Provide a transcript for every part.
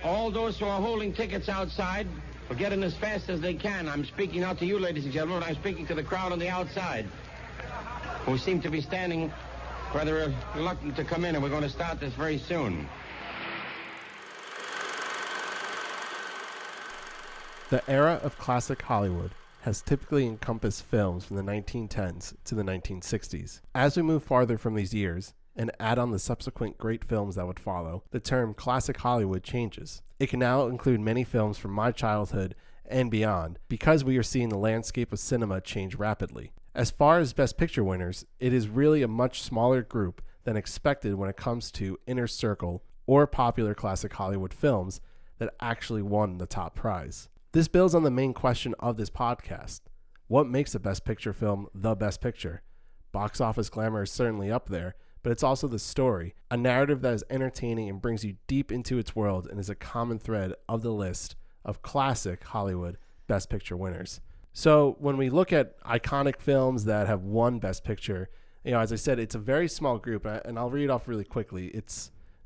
All those who are holding tickets outside will get in as fast as they can. I'm speaking not to you, ladies and gentlemen, but I'm speaking to the crowd on the outside, who seem to be standing rather reluctant to come in, and we're going to start this very soon. The era of classic Hollywood has typically encompassed films from the 1910s to the 1960s. As we move farther from these years, and add on the subsequent great films that would follow, the term classic Hollywood changes. It can now include many films from my childhood and beyond, because we are seeing the landscape of cinema change rapidly. As far as Best Picture winners, it is really a much smaller group than expected when it comes to inner circle or popular classic Hollywood films that actually won the top prize. This builds on the main question of this podcast. What makes a Best Picture film the Best Picture? Box office glamour is certainly up there, but it's also the story, a narrative that is entertaining and brings you deep into its world and is a common thread of the list of classic Hollywood Best Picture winners. So when we look at iconic films that have won Best Picture, as I said, it's a very small group, and I'll read it off really quickly.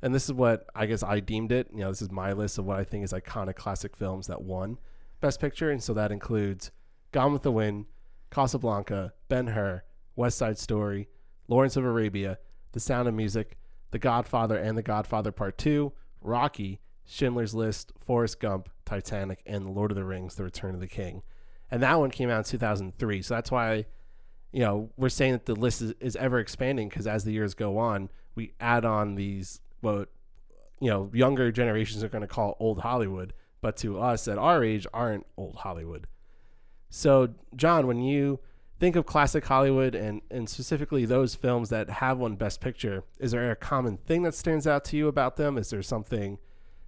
And this is what I guess I deemed it. This is my list of what I think is iconic classic films that won Best Picture, and so that includes Gone with the Wind, Casablanca, Ben-Hur, West Side Story, Lawrence of Arabia, The Sound of Music, The Godfather and The Godfather Part 2, Rocky, Schindler's List, Forrest Gump, Titanic, and The Lord of the Rings, The Return of the King. And that one came out in 2003. So that's why, we're saying that the list is ever expanding, because as the years go on, we add on these, younger generations are going to call old Hollywood, but to us at our age aren't old Hollywood. So, John, when you think of classic Hollywood and specifically those films that have won Best Picture, is there a common thing that stands out to you about them? Is there something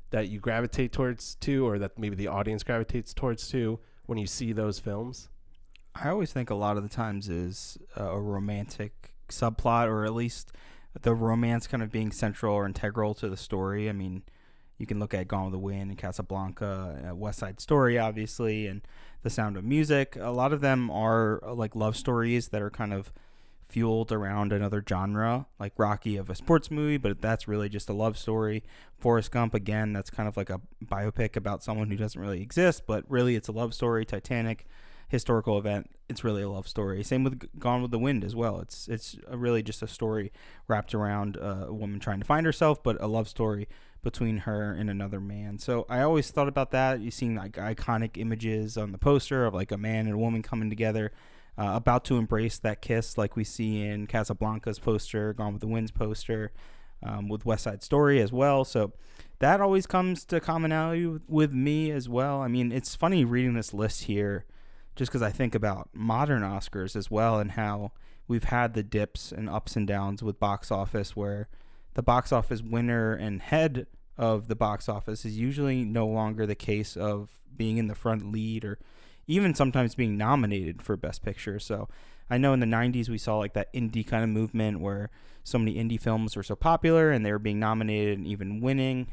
that you gravitate towards to, or that maybe the audience gravitates towards to when you see those films? I always think a lot of the times is a romantic subplot, or at least the romance kind of being central or integral to the story. I mean, you can look at Gone with the Wind and Casablanca, West Side Story, obviously, and The Sound of Music. A lot of them are like love stories that are kind of fueled around another genre, like Rocky of a sports movie, but that's really just a love story. Forrest Gump, again, that's kind of like a biopic about someone who doesn't really exist, but really it's a love story. Titanic, historical event, it's really a love story. Same with Gone with the Wind as well. It's really just a story wrapped around a woman trying to find herself, but a love story between her and another man. So I always thought about that. You've seen like iconic images on the poster of like a man and a woman coming together, about to embrace that kiss, like we see in Casablanca's poster, Gone with the Wind's poster, with West Side Story as well. So that always comes to commonality with me as well. I mean, it's funny reading this list here, just because I think about modern Oscars as well, and how we've had the dips and ups and downs with box office, where the box office winner and head of the box office is usually no longer the case of being in the front lead, or even sometimes being nominated for Best Picture. So I know in the 90s we saw like that indie kind of movement where so many indie films were so popular and they were being nominated and even winning.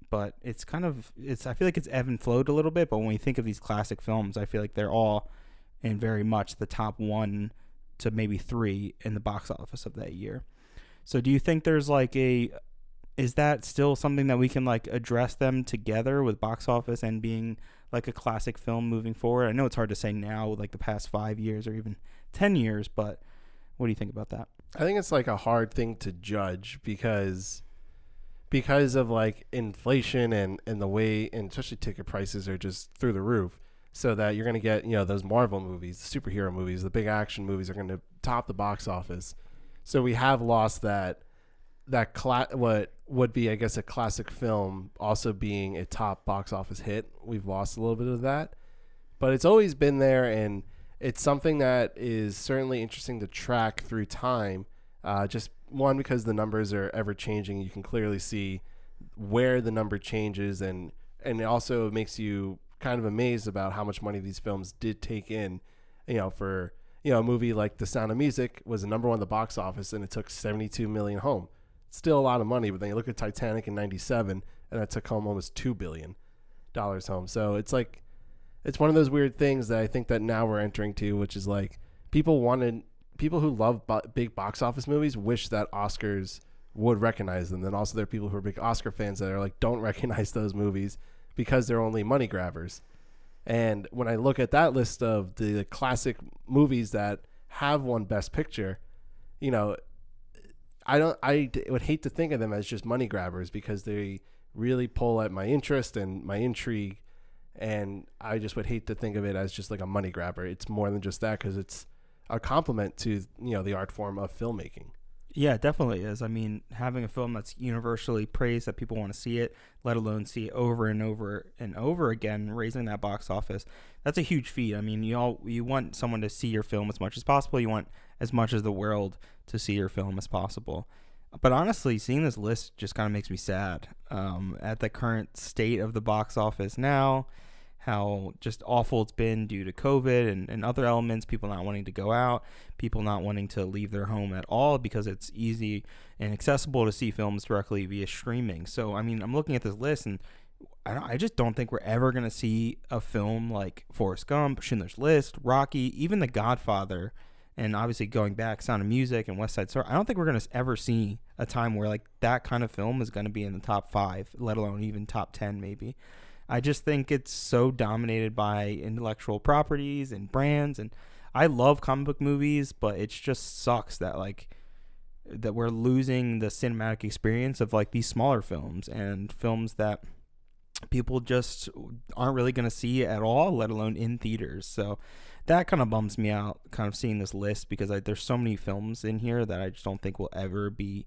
But I feel like it's ebb and flowed a little bit. But when we think of these classic films, I feel like they're all in very much the top 1 to maybe 3 in the box office of that year. So do you think there's is that still something that we can like address them together with box office and being like a classic film moving forward? I know it's hard to say now with like the past 5 years or even 10 years, but what do you think about that? I think it's like a hard thing to judge because of like inflation and the way, and especially ticket prices are just through the roof, so that you're going to get, those Marvel movies, the superhero movies, the big action movies are going to top the box office. So we have lost that what would be, I guess, a classic film also being a top box office hit. We've lost a little bit of that, but it's always been there, and it's something that is certainly interesting to track through time. Just one, because the numbers are ever changing. You can clearly see where the number changes, and it also makes you kind of amazed about how much money these films did take in. For a movie like The Sound of Music was the number 1 at the box office, and it took $72 million home. Still a lot of money, but then you look at Titanic in '97, and that took home almost $2 billion home. So it's like, it's one of those weird things that I think that now we're entering to, which is like people who love big box office movies wish that Oscars would recognize them. Then also there are people who are big Oscar fans that are like, don't recognize those movies because they're only money grabbers. And when I look at that list of the classic movies that have won Best Picture, you know, I would hate to think of them as just money grabbers because they really pull at my interest and my intrigue. And I just would hate to think of it as just like a money grabber. It's more than just that because it's a compliment to, you know, the art form of filmmaking. Yeah, it definitely is. I mean, having a film that's universally praised, that people want to see it, let alone see it over and over and over again, raising that box office, that's a huge feat. I mean, you want someone to see your film as much as possible. You want as much as the world to see your film as possible. But honestly, seeing this list just kind of makes me sad at the current state of the box office now, how just awful it's been due to COVID and other elements, people not wanting to go out, people not wanting to leave their home at all because it's easy and accessible to see films directly via streaming. So, I mean, I'm looking at this list and I just don't think we're ever going to see a film like Forrest Gump, Schindler's List, Rocky, even The Godfather, and obviously going back, Sound of Music and West Side Story. I don't think we're going to ever see a time where like that kind of film is going to be in the top 5, let alone even top 10 maybe. I just think it's so dominated by intellectual properties and brands, and I love comic book movies, but it just sucks that that we're losing the cinematic experience of like these smaller films and films that people just aren't really going to see at all, let alone in theaters. So that kind of bums me out, kind of seeing this list, because there's so many films in here that I just don't think will ever be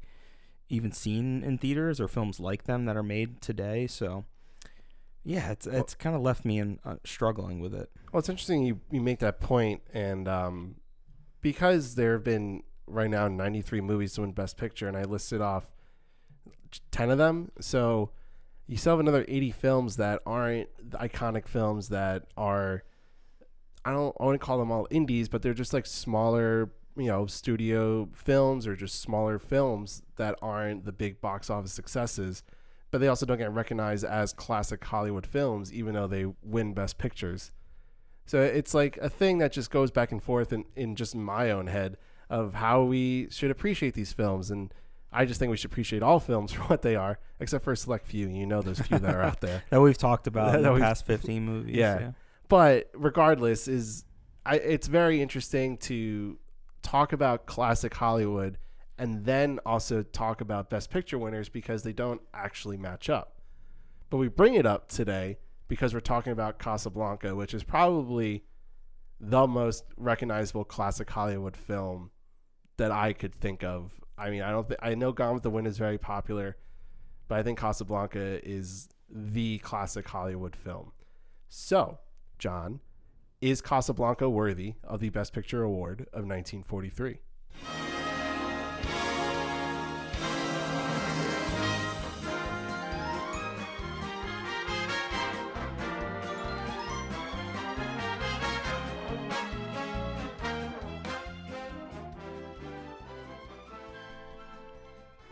even seen in theaters, or films like them that are made today. So yeah, it's kind of left me in struggling with it. Well, it's interesting you make that point, and because there have been right now 93 movies to win Best Picture, and I listed off 10 of them, so you still have another 80 films that aren't the iconic films that are, I wouldn't call them all indies, but they're just like smaller, you know, studio films or just smaller films that aren't the big box office successes. But they also don't get recognized as classic Hollywood films, even though they win Best Pictures. So it's like a thing that just goes back and forth in just my own head of how we should appreciate these films. And I just think we should appreciate all films for what they are, except for a select few. You know, those few that are out there. That we've talked about in the past 15 movies. Yeah. But regardless, it's very interesting to talk about classic Hollywood and then also talk about Best Picture winners because they don't actually match up. But we bring it up today because we're talking about Casablanca, which is probably the most recognizable classic Hollywood film that I could think of. I mean, I know Gone with the Wind is very popular, but I think Casablanca is the classic Hollywood film. So, John, is Casablanca worthy of the Best Picture award of 1943?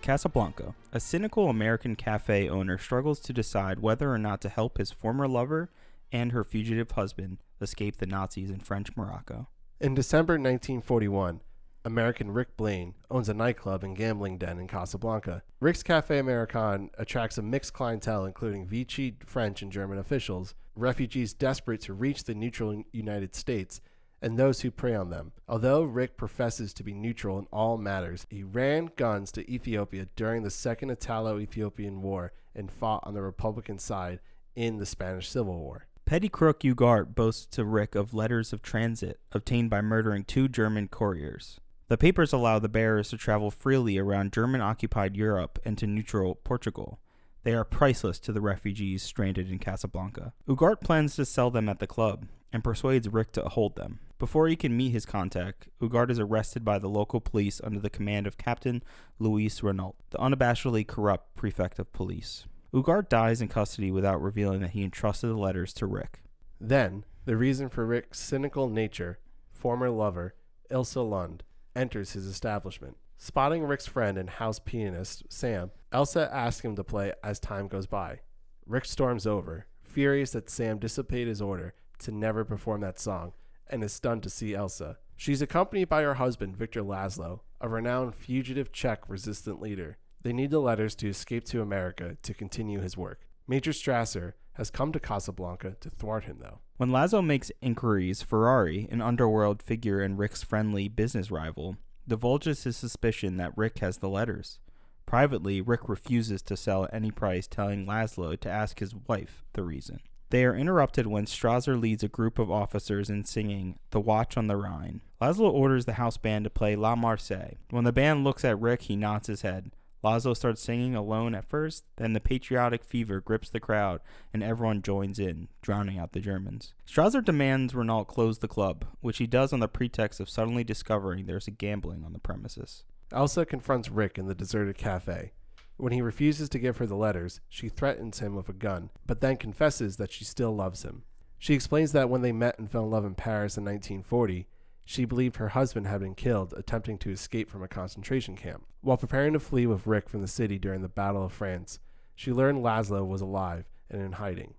Casablanca. A cynical American cafe owner struggles to decide whether or not to help his former lover and her fugitive husband escape the Nazis in French Morocco. In December 1941, American Rick Blaine owns a nightclub and gambling den in Casablanca. Rick's Café Américain attracts a mixed clientele, including Vichy, French, and German officials, refugees desperate to reach the neutral United States, and those who prey on them. Although Rick professes to be neutral in all matters, he ran guns to Ethiopia during the Second Italo-Ethiopian War and fought on the Republican side in the Spanish Civil War. Petty crook Ugart boasts to Rick of letters of transit obtained by murdering 2 German couriers. The papers allow the bearers to travel freely around German-occupied Europe and to neutral Portugal. They are priceless to the refugees stranded in Casablanca. Ugart plans to sell them at the club and persuades Rick to hold them. Before he can meet his contact, Ugart is arrested by the local police under the command of Captain Louis Renault, the unabashedly corrupt prefect of police. Ugart dies in custody without revealing that he entrusted the letters to Rick. Then, the reason for Rick's cynical nature, former lover, Ilsa Lund, enters his establishment. Spotting Rick's friend and house pianist, Sam, Elsa asks him to play as time goes by. Rick storms over, furious that Sam disobeyed his order to never perform that song, and is stunned to see Elsa. She's accompanied by her husband, Victor Laszlo, a renowned fugitive Czech resistant leader. They need the letters to escape to America to continue his work. Major Strasser has come to Casablanca to thwart him, though. When Laszlo makes inquiries, Ferrari, an underworld figure and Rick's friendly business rival, divulges his suspicion that Rick has the letters. Privately, Rick refuses to sell at any price, telling Laszlo to ask his wife the reason. They are interrupted when Strasser leads a group of officers in singing The Watch on the Rhine. Laszlo orders the house band to play La Marseillaise. When the band looks at Rick, he nods his head. Laszlo starts singing alone at first, then the patriotic fever grips the crowd, and everyone joins in, drowning out the Germans. Strasser demands Renault close the club, which he does on the pretext of suddenly discovering there's a gambling on the premises. Elsa confronts Rick in the deserted cafe. When he refuses to give her the letters, she threatens him with a gun, but then confesses that she still loves him. She explains that when they met and fell in love in Paris in 1940, she believed her husband had been killed attempting to escape from a concentration camp. While preparing to flee with Rick from the city during the Battle of France, she learned Laszlo was alive and in hiding.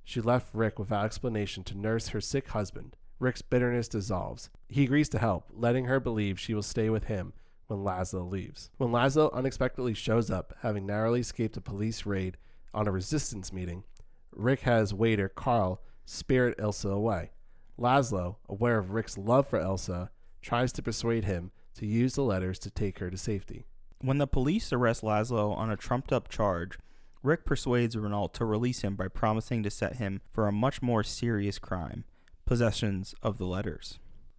She left Rick without explanation to nurse her sick husband. Rick's bitterness dissolves. He agrees to help, letting her believe she will stay with him when Laszlo leaves. When Laszlo unexpectedly shows up, having narrowly escaped a police raid on a resistance meeting, Rick has waiter Carl spirit Elsa away. Laszlo, aware of Rick's love for Elsa, tries to persuade him to use the letters to take her to safety. When the police arrest Laszlo on a trumped-up charge, Rick persuades Renault to release him by promising to set him for a much more serious crime, possessions of the letters.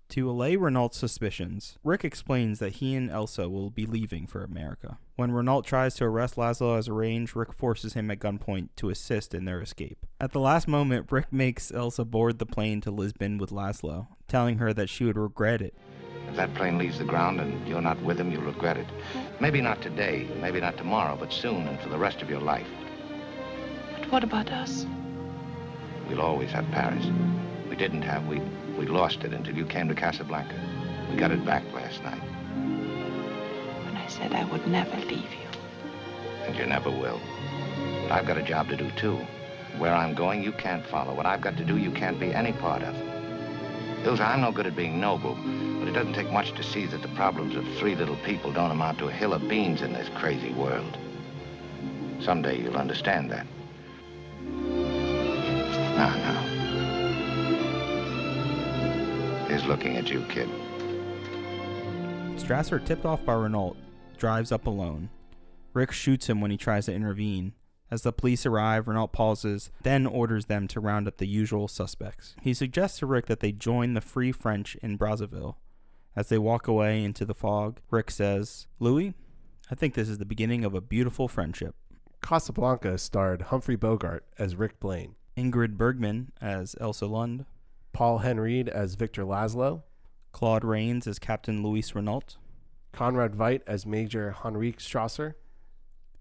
To allay Renault's suspicions, Rick explains that he and Elsa will be leaving for America. When Renault tries to arrest Laszlo as arranged, Rick forces him at gunpoint to assist in their escape. At the last moment, Rick makes Elsa board the plane to Lisbon with Laszlo, telling her that she would regret it. If that plane leaves the ground and you're not with him, you'll regret it. Maybe not today, maybe not tomorrow, but soon and for the rest of your life. But what about us? We'll always have Paris. We didn't have, we lost it until you came to Casablanca. We got it back last night. When I said I would never leave you. And you never will. But I've got a job to do, too. Where I'm going, you can't follow. What I've got to do, you can't be any part of. Ilsa, I'm no good at being noble, but it doesn't take much to see that the problems of three little people don't amount to a hill of beans in this crazy world. Someday you'll understand that. Now. He's looking at you, kid. Strasser, tipped off by Renault, drives up alone. Rick shoots him when he tries to intervene. As the police arrive, Renault pauses, then orders them to round up the usual suspects. He suggests to Rick that they join the Free French in Brazzaville. As they walk away into the fog, Rick says, "Louis, I think this is the beginning of a beautiful friendship." Casablanca starred Humphrey Bogart as Rick Blaine, Ingrid Bergman as Elsa Lund, Paul Henreid as Victor Laszlo, Claude Rains as Captain Louis Renault, Conrad Veidt as Major Henrik Strasser,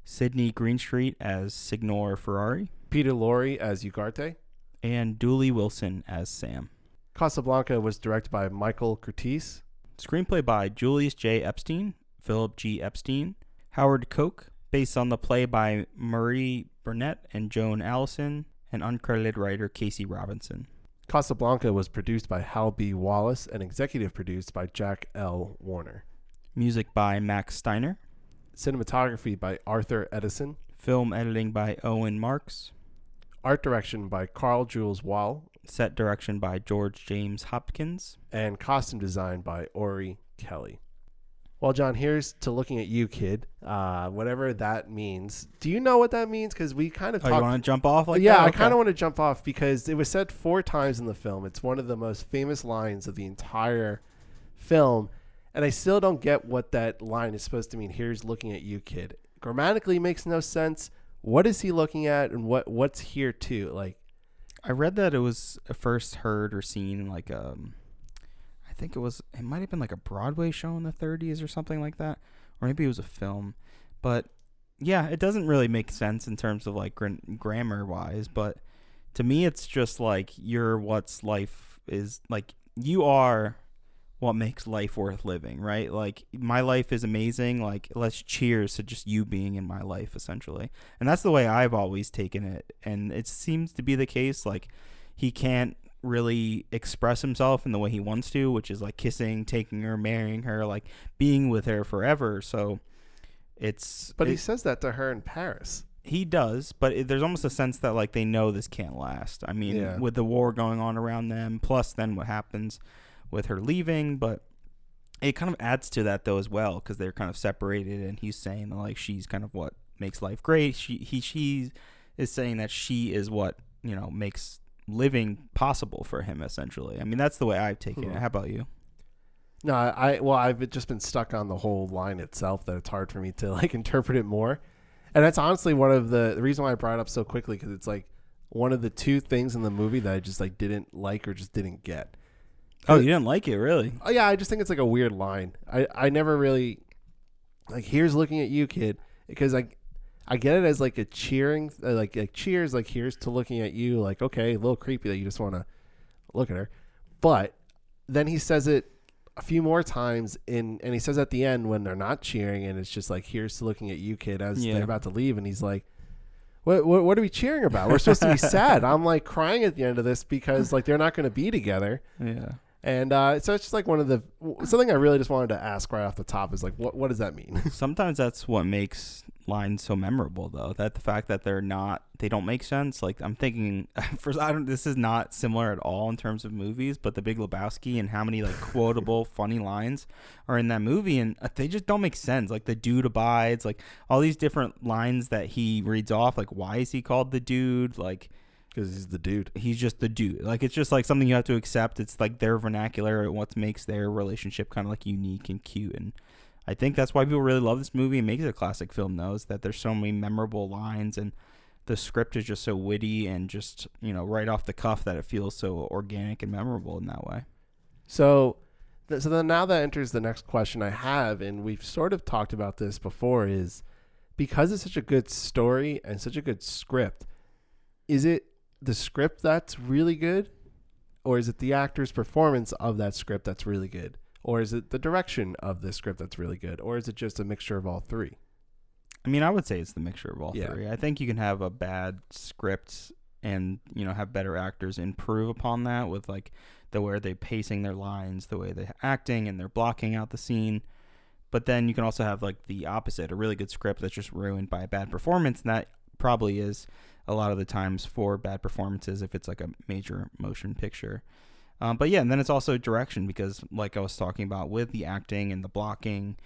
Sidney Greenstreet as Signor Ferrari, Peter Lorre as Ugarte, and Dooley Wilson as Sam. Casablanca was directed by Michael Curtiz. Screenplay by Julius J. Epstein, Philip G. Epstein, Howard Koch, based on the play by Murray Burnett and Joan Allison, and uncredited writer Casey Robinson. Casablanca was produced by Hal B. Wallace and executive produced by Jack L. Warner. Music by Max Steiner. Cinematography by Arthur Edison. Film editing by Owen Marks. Art direction by Carl Jules Wall. Set direction by George James Hopkins. And costume design by Ori Kelly. Well, John, here's to looking at you, kid. Whatever that means. Do you know what that means? Because we kind of talked. You want to jump off like that? Yeah, Okay. I kind of want to jump off because it was said 4 times in the film. It's one of the most famous lines of the entire film. And I still don't get what that line is supposed to mean. Here's looking at you, kid. Grammatically makes no sense. What is he looking at and what's here too? Like, I read that it was first heard or seen like I think it might have been like a Broadway show in the 30s or something like that, or maybe it was a film. But yeah, it doesn't really make sense in terms of like grammar wise, but to me it's just like you're what's life is like, you are what makes life worth living, right? Like, my life is amazing, like, let's cheers to just you being in my life, essentially. And that's the way I've always taken it, and it seems to be the case. Like, he can't really express himself in the way he wants to, which is like kissing, taking her, marrying her, like being with her forever. So But he says that to her in Paris. He does, but there's almost a sense that like they know this can't last. I mean, with the war going on around them, plus then what happens with her leaving, but it kind of adds to that though as well, because they're kind of separated, and he's saying that, like, she's kind of what makes life great. She is saying that she is what, you know, makes living possible for him, essentially. I mean, that's the way I've taken it. How about you? No, I've just been stuck on the whole line itself that it's hard for me to like interpret it more. And that's honestly one of the reason why I brought it up so quickly, because it's like one of the two things in the movie that I just like didn't like or just didn't get. Oh, you didn't like it, really? Oh yeah, I just think it's like a weird line. I never really like, here's looking at you, kid, because I get it as like a cheering, like cheers, like here's to looking at you, like, okay, a little creepy that you just want to look at her, but then he says it a few more times and he says at the end when they're not cheering, and it's just like, here's to looking at you, kid, as they're about to leave, and he's like, what are we cheering about? We're supposed to be sad. I'm like crying at the end of this because like they're not going to be together. Yeah. And so it's just like something I really just wanted to ask right off the top is like, what does that mean? Sometimes that's what makes lines so memorable, though, that the fact that they don't make sense. Like, I'm thinking, this is not similar at all in terms of movies, but The Big Lebowski and how many like quotable funny lines are in that movie, and they just don't make sense. Like, the dude abides, like all these different lines that he reads off. Like, why is he called the dude? Like, because he's the dude. He's just the dude. Like, it's just like something you have to accept. It's like their vernacular, what makes their relationship kind of like unique and cute. And I think that's why people really love this movie and makes it a classic film, though, is that there's so many memorable lines, and the script is just so witty and just, you know, right off the cuff that it feels so organic and memorable in that way. So then now that enters the next question I have, and we've sort of talked about this before, is because it's such a good story and such a good script, is it the script that's really good, or is it the actor's performance of that script that's really good, or is it the direction of the script that's really good, or is it just a mixture of all three? I mean, I would say it's the mixture of all three. I think you can have a bad script and, you know, have better actors improve upon that with like the way they're pacing their lines, the way they're acting, and they're blocking out the scene. But then you can also have like the opposite, a really good script that's just ruined by a bad performance, and that probably is a lot of the times for bad performances if it's like a major motion picture. But yeah, and then it's also direction, because like I was talking about with the acting and the blocking,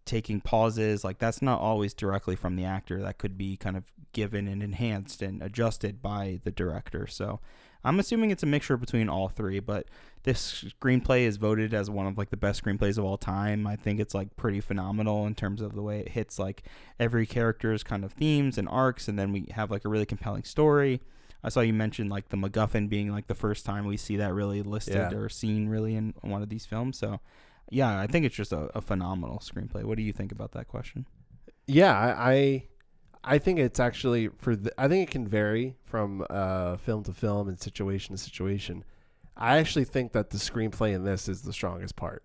taking pauses, like that's not always directly from the actor. That could be kind of given and enhanced and adjusted by the director. So I'm assuming it's a mixture between all three, but this screenplay is voted as one of like the best screenplays of all time. I think it's like pretty phenomenal in terms of the way it hits like every character's kind of themes and arcs, and then we have like a really compelling story. I saw you mention like the MacGuffin being like the first time we see that really listed or seen really in one of these films. So yeah, I think it's just a phenomenal screenplay. What do you think about that question? Yeah, I think it's actually I think it can vary from film to film and situation to situation. I actually think that the screenplay in this is the strongest part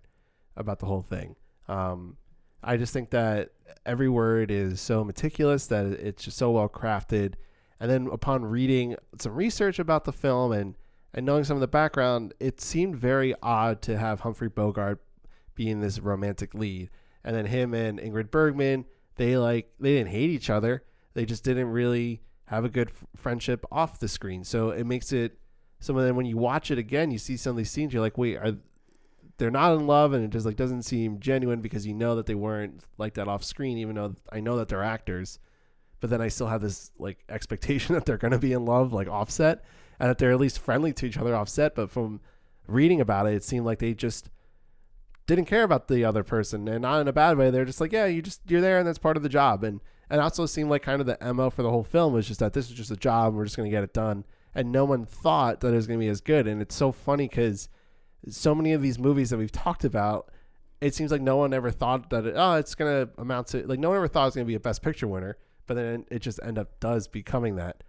about the whole thing. I just think that every word is so meticulous, that it's just so well crafted. And then upon reading some research about the film and knowing some of the background, it seemed very odd to have Humphrey Bogart being this romantic lead. And then him and Ingrid Bergman, they didn't hate each other. They just didn't really have a good friendship off the screen. So it makes it, some of them, when you watch it again, you see some of these scenes, you're like, wait, they're not in love, and it just like doesn't seem genuine, because you know that they weren't like that off screen, even though I know that they're actors. But then I still have this like expectation that they're going to be in love, like offset, and that they're at least friendly to each other offset. But from reading about it, it seemed like they just didn't care about the other person, and not in a bad way. They're just like, yeah, you're there, and that's part of the job. And also seemed like kind of the MO for the whole film was just that this is just a job, and we're just going to get it done. And no one thought that it was going to be as good. And it's so funny because so many of these movies that we've talked about, it seems like no one ever thought that it's going to amount to, like, no one ever thought it was going to be a Best Picture winner, but then it just does becoming that.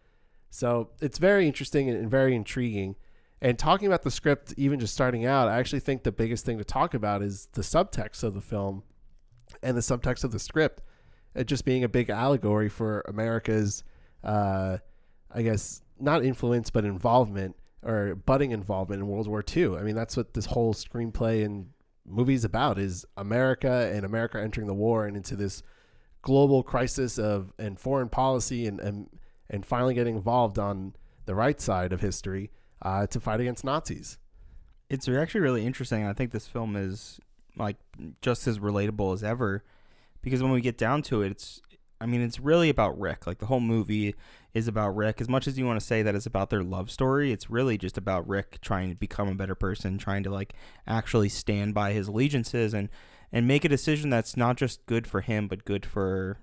So it's very interesting and very intriguing. And talking about the script, even just starting out, I actually think the biggest thing to talk about is the subtext of the film and the subtext of the script. It just being a big allegory for America's, I guess, not influence, but involvement or budding involvement in World War II. I mean, that's what this whole screenplay and movie is about, is America and America entering the war and into this global crisis and foreign policy and finally getting involved on the right side of history to fight against Nazis. It's actually really interesting. I think this film is like just as relatable as ever, because when we get down to it, it's really about Rick. Like the whole movie is about Rick. As much as you want to say that it's about their love story, it's really just about Rick trying to become a better person, trying to like actually stand by his allegiances and make a decision that's not just good for him, but good for,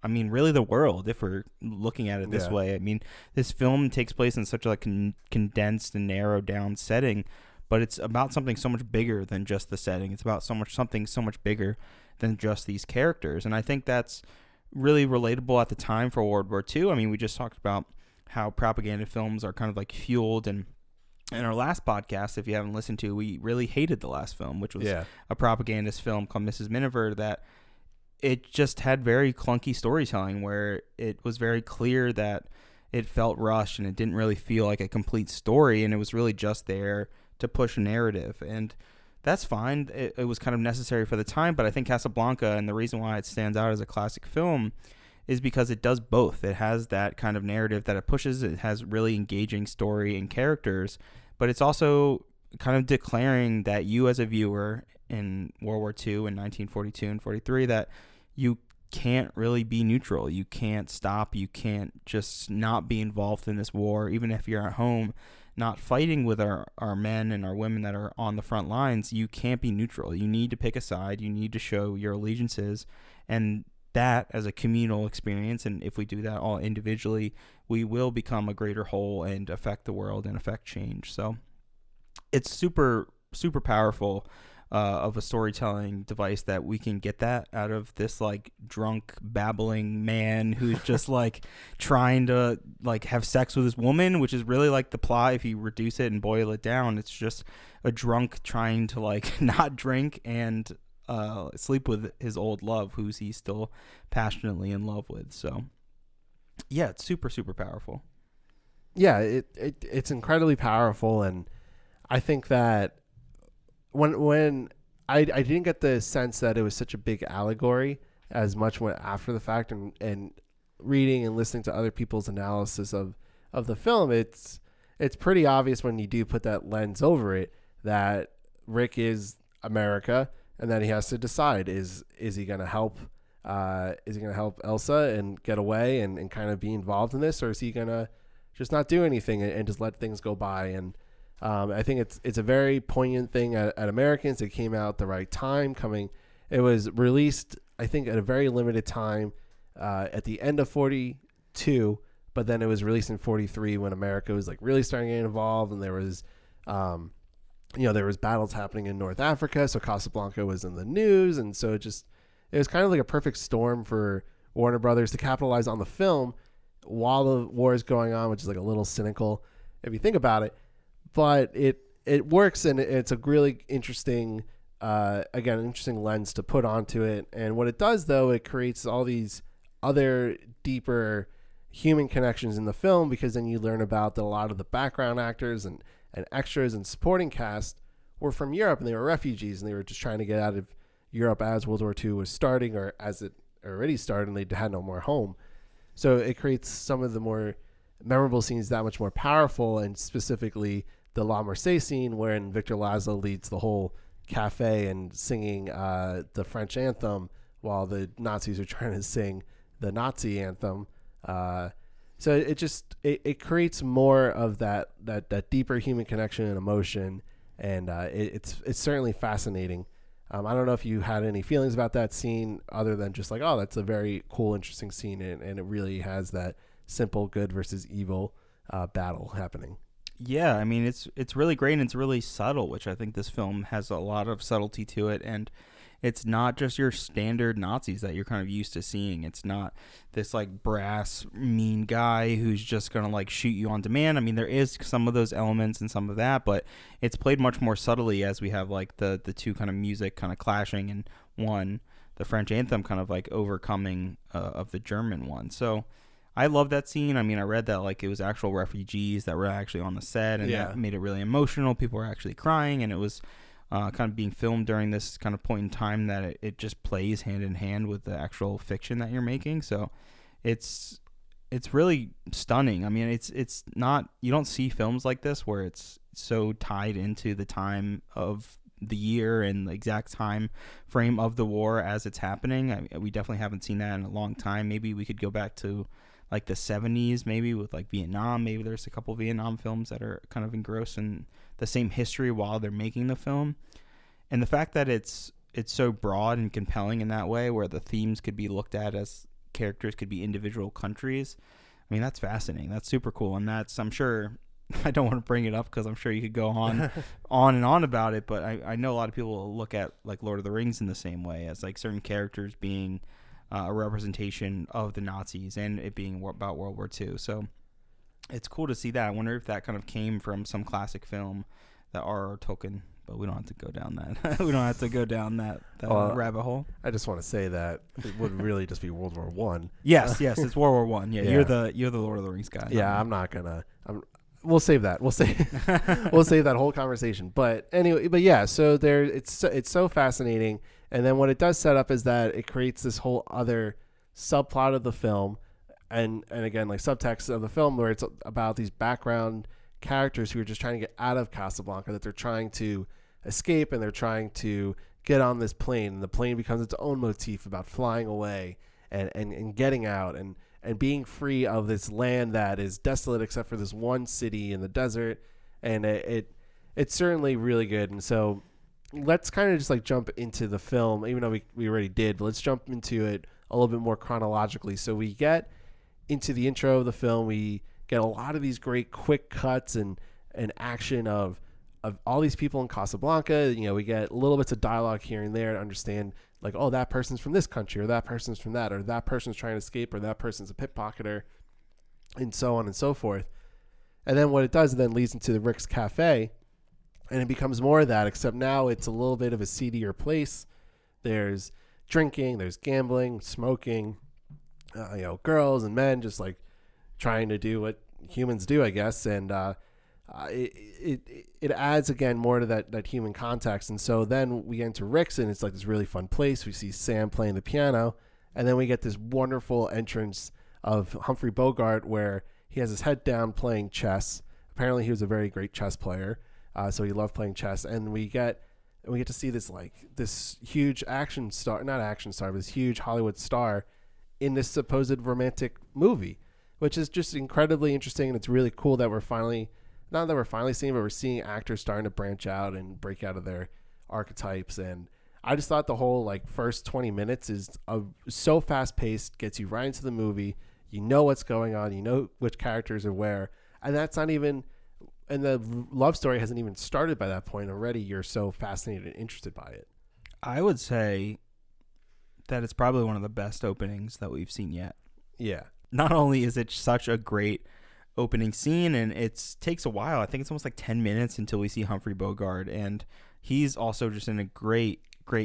really the world, if we're looking at it this way. I mean, this film takes place in such a condensed and narrowed down setting, but it's about something so much bigger than just the setting. It's about something so much bigger than just these characters. And I think that's really relatable at the time for World War II. I mean, we just talked about how propaganda films are kind of like fueled, and in our last podcast, if you haven't listened to, we really hated the last film, which was a propagandist film called Mrs. Miniver, that it just had very clunky storytelling where it was very clear that it felt rushed and it didn't really feel like a complete story, and it was really just there to push a narrative. And that's fine. It was kind of necessary for the time, but I think Casablanca, and the reason why it stands out as a classic film, is because it does both. It has that kind of narrative that it pushes. It has really engaging story and characters, but it's also kind of declaring that you as a viewer in World War II in 1942 and 43, that you can't really be neutral. You can't stop. You can't just not be involved in this war, even if you're at home not fighting with our men and our women that are on the front lines. You can't be neutral. You need to pick a side. You need to show your allegiances, and that as a communal experience, and if we do that all individually, we will become a greater whole and affect the world and affect change. So it's super, super powerful of a storytelling device that we can get that out of this like drunk babbling man who's just like trying to like have sex with his woman, which is really like the plot. If you reduce it and boil it down, it's just a drunk trying to like not drink and sleep with his old love, who's he's still passionately in love with. So yeah, it's super, super powerful. Yeah, it's incredibly powerful, and I think that when I didn't get the sense that it was such a big allegory as much when after the fact, and reading and listening to other people's analysis of the film, it's pretty obvious when you do put that lens over it that Rick is America, and then he has to decide, is he going to help Elsa and get away and kind of be involved in this, or is he going to just not do anything and just let things go by? And I think it's a very poignant thing at Americans. It came out at the right time. It was released, I think, at a very limited time at the end of 42, but then it was released in 43 when America was like really starting to get involved, and there was battles happening in North Africa, so Casablanca was in the news, and so it was kind of like a perfect storm for Warner Brothers to capitalize on the film while the war is going on, which is like a little cynical if you think about it. But it works, and it's a really interesting, interesting lens to put onto it. And what it does, though, it creates all these other deeper human connections in the film, because then you learn about that a lot of the background actors and extras and supporting cast were from Europe, and they were refugees, and they were just trying to get out of Europe as World War II was starting, or as it already started, and they had no more home. So it creates some of the more memorable scenes that much more powerful, and specifically the La Marseillaise scene wherein Victor Laszlo leads the whole cafe and singing the French anthem while the Nazis are trying to sing the Nazi anthem. So it creates more of that deeper human connection and emotion, and it's certainly fascinating. I don't know if you had any feelings about that scene other than just like, oh, that's a very cool, interesting scene, and it really has that simple good versus evil battle happening. Yeah, I mean, it's really great, and it's really subtle, which I think this film has a lot of subtlety to it, and it's not just your standard Nazis that you're kind of used to seeing. It's not this like brass mean guy who's just going to like shoot you on demand. I mean, there is some of those elements and some of that, but it's played much more subtly as we have like the two kind of music kind of clashing, and one, the French anthem kind of like overcoming of the German one. So I love that scene. I mean, I read that like it was actual refugees that were actually on the set, and that made it really emotional. People were actually crying, and it was kind of being filmed during this kind of point in time that it just plays hand in hand with the actual fiction that you're making. So it's really stunning. I mean, it's not, you don't see films like this where it's so tied into the time of the year and the exact time frame of the war as it's happening. We definitely haven't seen that in a long time. Maybe we could go back to like the 70s, maybe with like Vietnam. Maybe there's a couple Vietnam films that are kind of engrossed in the same history while they're making the film. And the fact that it's so broad and compelling in that way, where the themes could be looked at as characters could be individual countries. I mean, that's fascinating. That's super cool. And that's, I'm sure, I don't want to bring it up because I'm sure you could go on and on about it, but I know a lot of people look at like Lord of the Rings in the same way, as like certain characters being a representation of the Nazis and it being about World War II. So it's cool to see that. I wonder if that kind of came from some classic film that R.R. Tolkien, but we don't have to go down that. We don't have to go down that rabbit hole. I just want to say that it would really just be World War One. Yes, it's World War One. Yeah, you're the Lord of the Rings guy. Yeah, I'm not gonna. We'll save that. We'll save that whole conversation. But anyway, yeah. So it's so fascinating. And then what it does set up is that it creates this whole other subplot of the film, and again, like subtext of the film, where it's about these background characters who are just trying to get out of Casablanca, that they're trying to escape, and they're trying to get on this plane, and the plane becomes its own motif about flying away and getting out and being free of this land that is desolate except for this one city in the desert. And it's certainly really good. And so let's kind of just like jump into the film, even though we already did, but let's jump into it a little bit more chronologically. So we get into the intro of the film. We get a lot of these great quick cuts and action of all these people in Casablanca. You know, we get little bits of dialogue here and there to understand, like, oh, that person's from this country, or that person's from that, or that person's trying to escape, or that person's a pickpocketer, and so on and so forth. And then what it does, it then leads into the Rick's Cafe, and it becomes more of that, except now it's a little bit of a seedier place. There's drinking, there's gambling, smoking, girls and men just like trying to do what humans do, I guess. And it adds again more to that human context. And so then we enter Rick's, and it's like this really fun place. We see Sam playing the piano, and then we get this wonderful entrance of Humphrey Bogart where he has his head down playing chess. Apparently he was a very great chess player, so he loved playing chess. And we get to see this huge this huge Hollywood star in this supposed romantic movie, which is just incredibly interesting. And it's really cool that we're finally seeing, but we're seeing actors starting to branch out and break out of their archetypes. And I just thought the whole first 20 minutes is so fast paced, gets you right into the movie. You know what's going on, you know which characters are where, and that's not even, and the love story hasn't even started by that point. Already you're so fascinated and interested by it. I would say that it's probably one of the best openings that we've seen yet. Yeah. Not only is it such a great opening scene, and it takes a while. I think it's almost 10 minutes until we see Humphrey Bogart, and he's also just in a great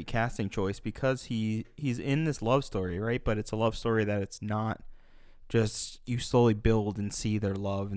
casting choice because he's in this love story, right? But it's a love story that it's not just you slowly build and see their love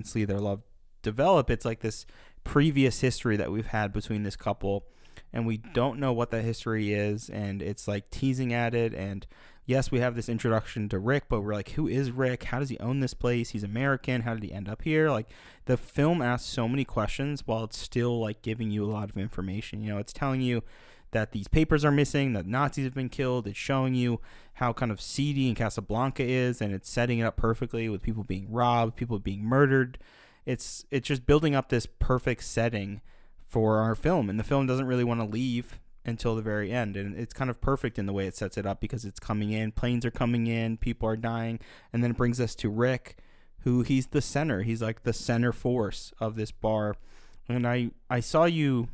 develop. It's like this previous history that we've had between this couple, and we don't know what that history is, and it's teasing at it. And yes, we have this introduction to Rick, but we're who is Rick? How does he own this place? He's American. How did he end up here? The film asks so many questions while it's still giving you a lot of information. It's telling you that these papers are missing, that Nazis have been killed. It's showing you how kind of seedy and Casablanca is, and it's setting it up perfectly with people being robbed, people being murdered. It's just building up this perfect setting for our film, and the film doesn't really want to leave until the very end, and it's kind of perfect in the way it sets it up because it's coming in, planes are coming in, people are dying, and then it brings us to Rick, who he's the center. He's the center force of this bar. And I saw you,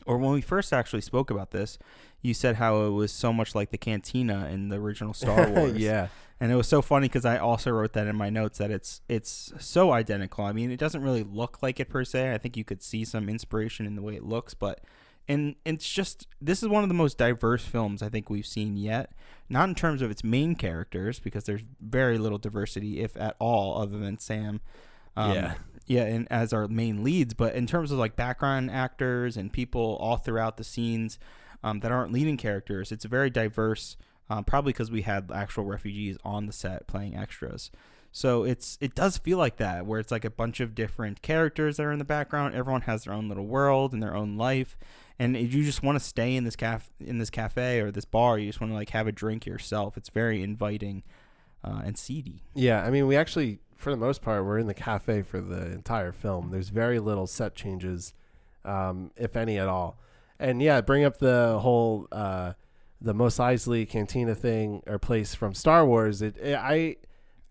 or when we first actually spoke about this, you said how it was so much like the cantina in the original Star Wars. Yeah. And it was so funny because I also wrote that in my notes that it's so identical. I mean, it doesn't really look like it per se. I think you could see some inspiration in the way it looks, but it's just, this is one of the most diverse films I think we've seen yet. Not in terms of its main characters, because there's very little diversity, if at all, other than Sam. Yeah. Yeah, and as our main leads, but in terms of like background actors and people all throughout the scenes that aren't leading characters, it's very diverse. Probably because we had actual refugees on the set playing extras. So it does feel like that, where it's like a bunch of different characters that are in the background. Everyone has their own little world and their own life, and you just want to stay in this cafe or this bar. You just want to like have a drink yourself. It's very inviting and seedy. Yeah, I mean, we actually, for the most part, we're in the cafe for the entire film. There's very little set changes, if any at all. And yeah, bring up the whole the Mos Eisley Cantina thing or place from Star Wars.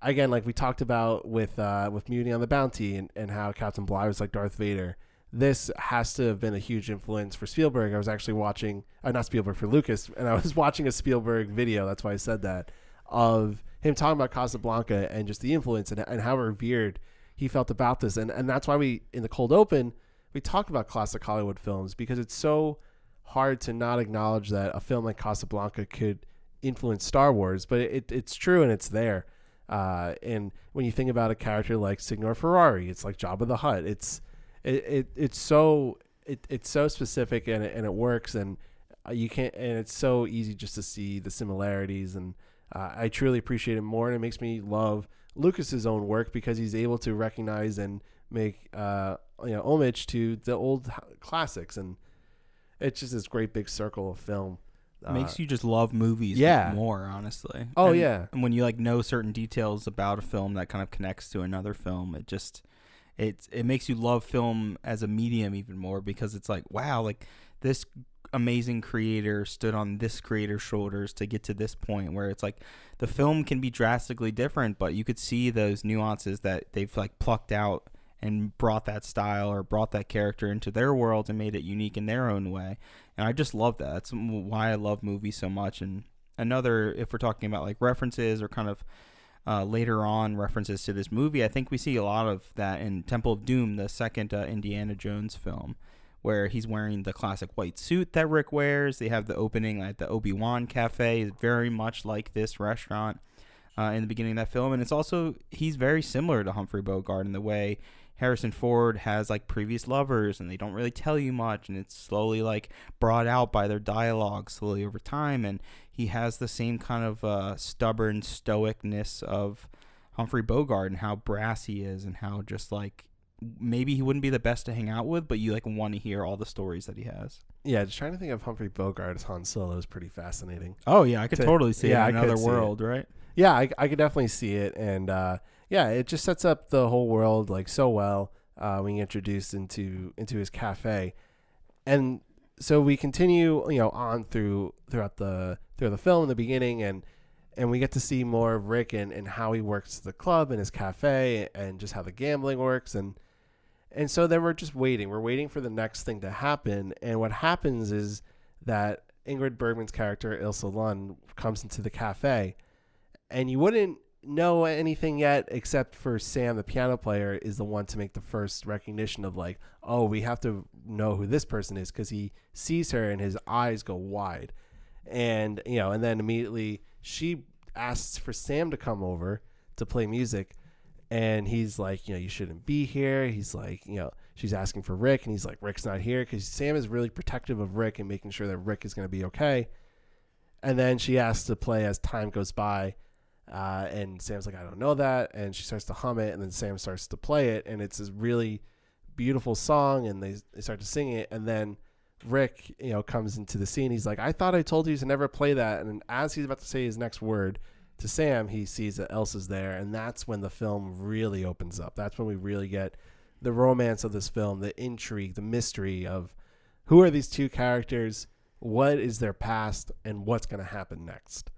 Again, like we talked about with Mutiny on the Bounty and how Captain Bligh was like Darth Vader. This has to have been a huge influence for Spielberg. I was actually watching, not Spielberg, for Lucas, and I was watching a Spielberg video, that's why I said that, of him talking about Casablanca and just the influence and how revered he felt about this. And that's why we, in the cold open, we talk about classic Hollywood films, because it's so hard to not acknowledge that a film like Casablanca could influence Star Wars, but it's true and it's there. And when you think about a character like Signor Ferrari, it's like Jabba the Hutt. It's so specific and it works, and you can't, and it's so easy just to see the similarities. And I truly appreciate it more, and it makes me love Lucas's own work because he's able to recognize and make homage to the old classics, and it's just this great big circle of film. Makes you just love movies more, honestly. Oh, yeah. And when you like know certain details about a film that kind of connects to another film, it makes you love film as a medium even more, because it's like, wow, like this amazing creator stood on this creator's shoulders to get to this point, where it's like the film can be drastically different, but you could see those nuances that they've like plucked out and brought that style or brought that character into their world and made it unique in their own way. And I just love that. That's why I love movies so much. And another, if we're talking about like references or kind of later on references to this movie, I think we see a lot of that in Temple of Doom, the second Indiana Jones film, where he's wearing the classic white suit that Rick wears. They have the opening at the Obi-Wan Cafe, is very much like this restaurant in the beginning of that film. And it's also, he's very similar to Humphrey Bogart in the way Harrison Ford has like previous lovers, and they don't really tell you much, and it's slowly like brought out by their dialogue slowly over time. And he has the same kind of stubborn stoicness of Humphrey Bogart, and how brass he is, and how just like maybe he wouldn't be the best to hang out with, but you like want to hear all the stories that he has. Yeah, just trying to think of Humphrey Bogart as Han Solo is pretty fascinating. Oh yeah, I could totally see it in another world, right? Yeah, I could definitely see it. And yeah, it just sets up the whole world like so well when you introduced into his cafe. And so we continue, on throughout the film in the beginning, and we get to see more of Rick and how he works the club and his cafe, and just how the gambling works. And so then we're just waiting. We're waiting for the next thing to happen. And what happens is that Ingrid Bergman's character, Ilsa Lund, comes into the cafe, and you wouldn't know anything yet except for Sam, the piano player, is the one to make the first recognition of like, oh, we have to know who this person is, because he sees her and his eyes go wide. And, and then immediately she asks for Sam to come over to play music. And he's like, you shouldn't be here. He's like, she's asking for Rick, and he's like, Rick's not here, because Sam is really protective of Rick and making sure that Rick is going to be okay. And then she asks to play As Time Goes By. And Sam's like, I don't know that. And she starts to hum it, and then Sam starts to play it. And it's this really beautiful song, and they start to sing it. And then Rick, comes into the scene. He's like, I thought I told you to never play that. And as he's about to say his next word to Sam, he sees that Elsa's there. And that's when the film really opens up. That's when we really get the romance of this film, the intrigue, the mystery of who are these two characters, what is their past, and what's going to happen next.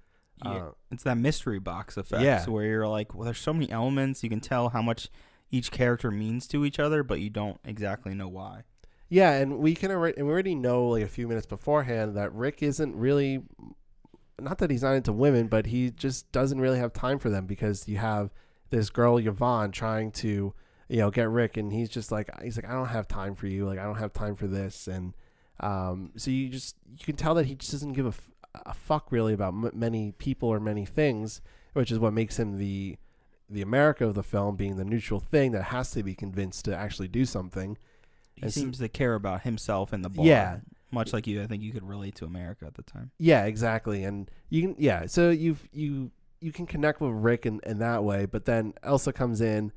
Yeah, it's that mystery box effect where you're like, well, there's so many elements. You can tell how much each character means to each other, but you don't exactly know why. Yeah, and we already know like a few minutes beforehand that Rick isn't really, not that he's not into women, but he just doesn't really have time for them, because you have this girl Yvonne trying to, get Rick, and he's like, I don't have time for you. Like, I don't have time for this. And so you can tell that he just doesn't give a fuck really about many people or many things, which is what makes him the the America of the film, being the neutral thing that has to be convinced to actually do something. He seems to care about himself and the bar. Yeah. Much like you, I think you could relate to America at the time. Yeah, exactly. And you can, so you can connect with Rick in that way, but then Elsa comes in,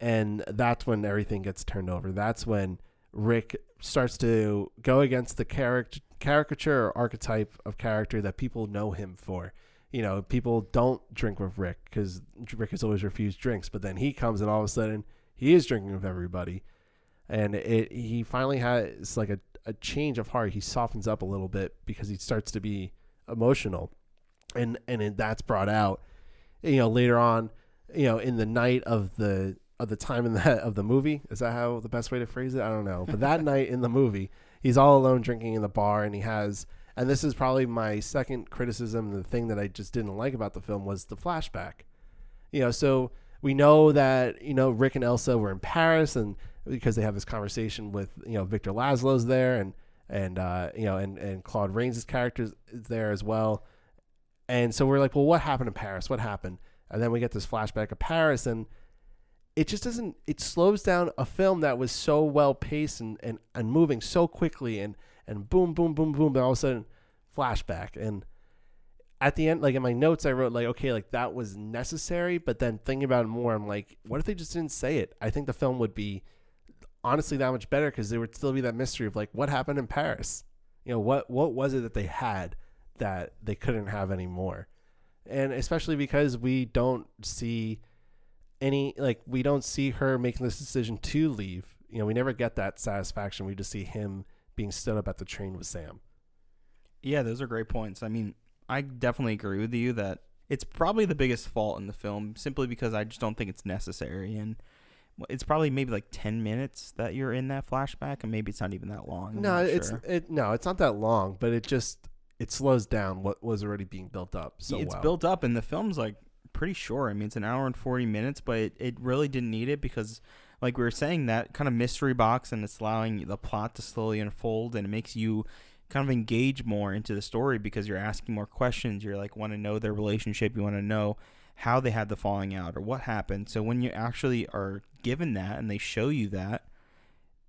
and that's when everything gets turned over. That's when Rick starts to go against the caricature or archetype of character that people know him for. You know, people don't drink with Rick because Rick has always refused drinks, but then he comes and all of a sudden he is drinking with everybody. And he finally has like a change of heart. He softens up a little bit because he starts to be emotional. And that's brought out, later on, in the night of the time of the movie. Is that how the best way to phrase it? I don't know. But that night in the movie, he's all alone drinking in the bar, and and this is probably my second criticism, the thing that I just didn't like about the film was the flashback. So we know that, Rick and Elsa were in Paris, and because they have this conversation with, Victor Laszlo's there, and Claude Rains' character is there as well. And so we're like, well, what happened in Paris? What happened? And then we get this flashback of Paris, and it just doesn't, it slows down a film that was so well paced and moving so quickly and boom, boom, boom, boom. But all of a sudden flashback. And at the end, like in my notes, I wrote like, okay, like that was necessary. But then thinking about it more, I'm like, what if they just didn't say it? I think the film would be honestly that much better, because there would still be that mystery of like, what happened in Paris? What was it that they had that they couldn't have anymore? And especially because we don't see her making this decision to leave. We never get that satisfaction. We just see him being stood up at the train with Sam. Yeah, those are great points. I mean, I definitely agree with you that it's probably the biggest fault in the film, simply because I just don't think it's necessary. And it's probably maybe like 10 minutes that you're in that flashback, and maybe it's not even that long. No, it's not that long, but it slows down what was already being built up. So it's built up, and the film's like pretty short. I mean, it's an hour and 40 minutes, but it really didn't need it, because like we were saying, that kind of mystery box, and it's allowing the plot to slowly unfold, and it makes you kind of engage more into the story because you're asking more questions. You're like, want to know their relationship. You want to know how they had the falling out or what happened. So when you actually are given that and they show you that,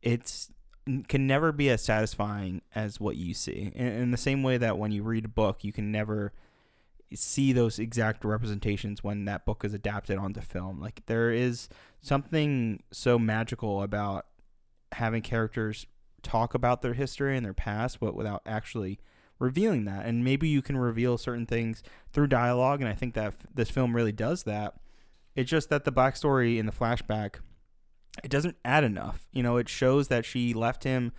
can never be as satisfying as what you see. In the same way that when you read a book, you can never see those exact representations when that book is adapted onto film. Like, there is something so magical about having characters talk about their history and their past, but without actually revealing that. And maybe you can reveal certain things through dialogue, and I think that this film really does that. It's just that the backstory in the flashback, it doesn't add enough. It shows that she left him,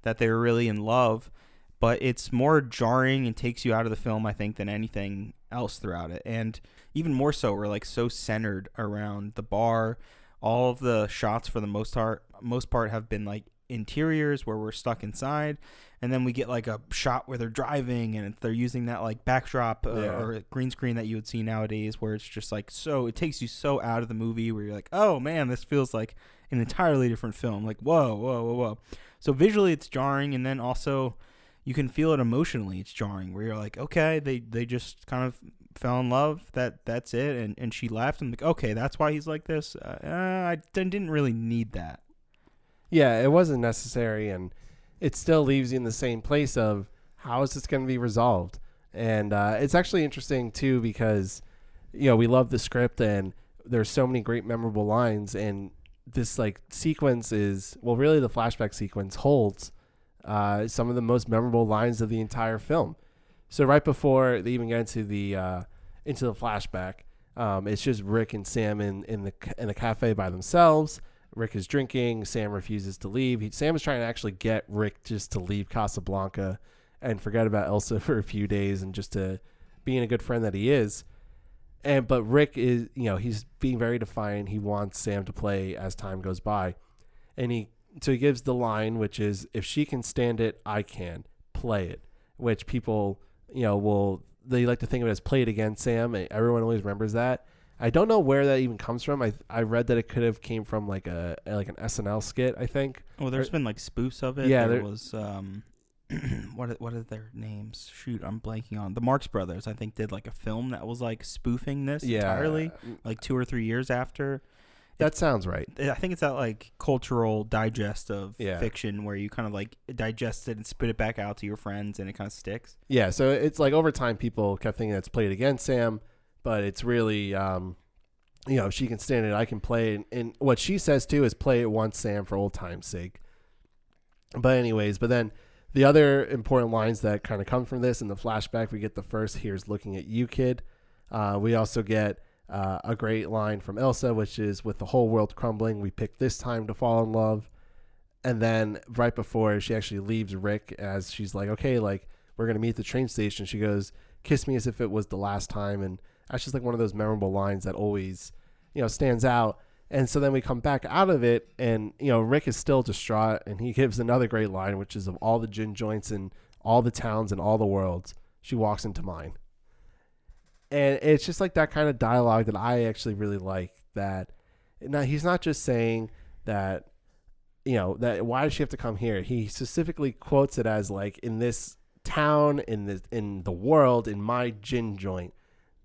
that they were really in love, but it's more jarring and takes you out of the film, I think, than anything else throughout it. And even more so, we're like so centered around the bar. All of the shots for the most part have been like interiors where we're stuck inside, and then we get like a shot where they're driving, and they're using that like backdrop or green screen that you would see nowadays, where it's just like, so it takes you so out of the movie, where you're like, oh man, this feels like an entirely different film. Like, whoa. So visually it's jarring, and then also you can feel it emotionally. It's jarring, where you're like, okay, they just kind of fell in love, that's it, and she left. I'm like, okay, that's why he's like this. I didn't really need that. Yeah, it wasn't necessary, and it still leaves you in the same place of how is this going to be resolved. And it's actually interesting too, because we love the script, and there's so many great memorable lines, and this like sequence is, well, really the flashback sequence holds some of the most memorable lines of the entire film. So right before they even get into the flashback, it's just Rick and Sam in the cafe by themselves. Rick is drinking. Sam refuses to leave. Sam is trying to actually get Rick just to leave Casablanca and forget about Elsa for a few days, and just to being a good friend that he is. But Rick is, he's being very defiant. He wants Sam to play as time goes by. And he gives the line, which is, if she can stand it, I can. Play it. Which people, they like to think of it as play it again, Sam. Everyone always remembers that. I don't know where that even comes from. I read that it could have came from like an SNL skit, I think. Well, there's been like spoofs of it. Yeah, there was what are their names? Shoot, I'm blanking on. The Marx Brothers, I think, did like a film that was like spoofing this entirely, like 2 or 3 years after. That sounds right. I think it's that like cultural digest of fiction where you kind of like digest it and spit it back out to your friends and it kind of sticks. Yeah, so it's like over time people kept thinking it's played against Sam, but it's really, if she can stand it, I can play it. And what she says too is play it once, Sam, for old time's sake. But then the other important lines that kind of come from this in the flashback, we get the first "Here's looking at you, kid." We also get a great line from Elsa, which is, "With the whole world crumbling, we picked this time to fall in love." And then right before she actually leaves Rick, as she's like, okay, like we're going to meet at the train station, she goes, "Kiss me as if it was the last time." And that's just like one of those memorable lines that always, stands out. And so then we come back out of it and, Rick is still distraught and he gives another great line, which is, "Of all the gin joints in all the towns and all the worlds, she walks into mine." And it's just like that kind of dialogue that I actually really like, that now he's not just saying that, that why does she have to come here? He specifically quotes it as like, in this town, in the world, in my gin joint,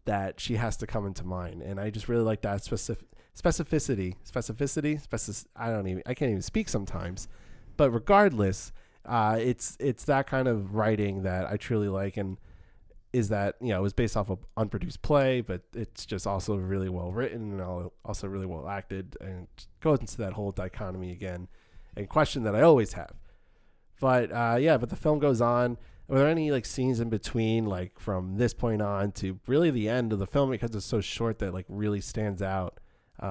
that she has to come into mine. And I just really like that specificity. I can't even speak sometimes, but regardless, it's that kind of writing that I truly like, and is that, it was based off of unproduced play, but it's just also really well written and also really well acted, and goes into that whole dichotomy again and question that I always have. But but the film goes on. Were there any like scenes in between, like from this point on to really the end of the film, because it's so short, that like really stands out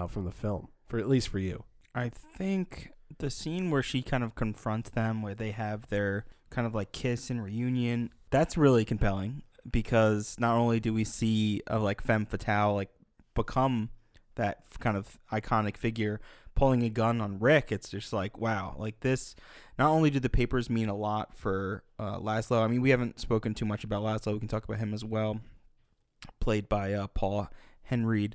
from the film, at least for you? I think the scene where she kind of confronts them, where they have their kind of like kiss and reunion, that's really compelling, because not only do we see a like femme fatale like become that kind of iconic figure pulling a gun on Rick, it's just like, wow, like this. Not only do the papers mean a lot for Laszlo. I mean, we haven't spoken too much about Laszlo. We can talk about him as well, played by Paul Henreid.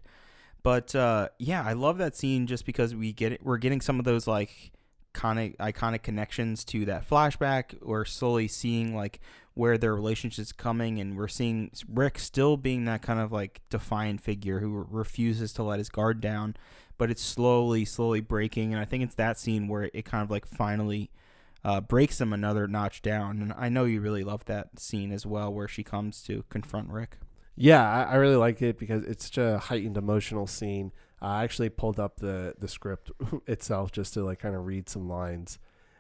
But I love that scene just because we're getting some of those like iconic connections to that flashback. We're slowly seeing like where their relationship's coming, and we're seeing Rick still being that kind of like defiant figure who refuses to let his guard down, but it's slowly breaking. And I think it's that scene where it kind of like finally breaks him another notch down. And I know you really love that scene as well, where she comes to confront Rick. Yeah, I really like it because it's such a heightened emotional scene. I actually pulled up the script itself just to like kind of read some lines.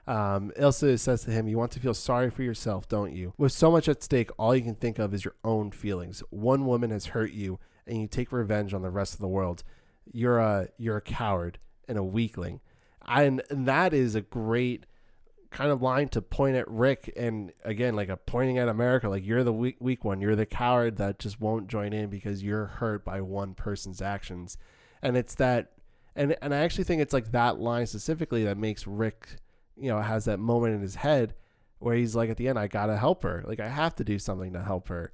Elsa says to him, "You want to feel sorry for yourself, don't you? With so much at stake, all you can think of is your own feelings. One woman has hurt you, and you take revenge on the rest of the world. You're a coward and a weakling." And that is a great kind of line to point at Rick, and again, like a pointing at America, like you're the weak one, you're the coward that just won't join in because you're hurt by one person's actions. And it's that, and I actually think it's like that line specifically that makes Rick, has that moment in his head where he's like, at the end, I gotta help her. Like I have to do something to help her.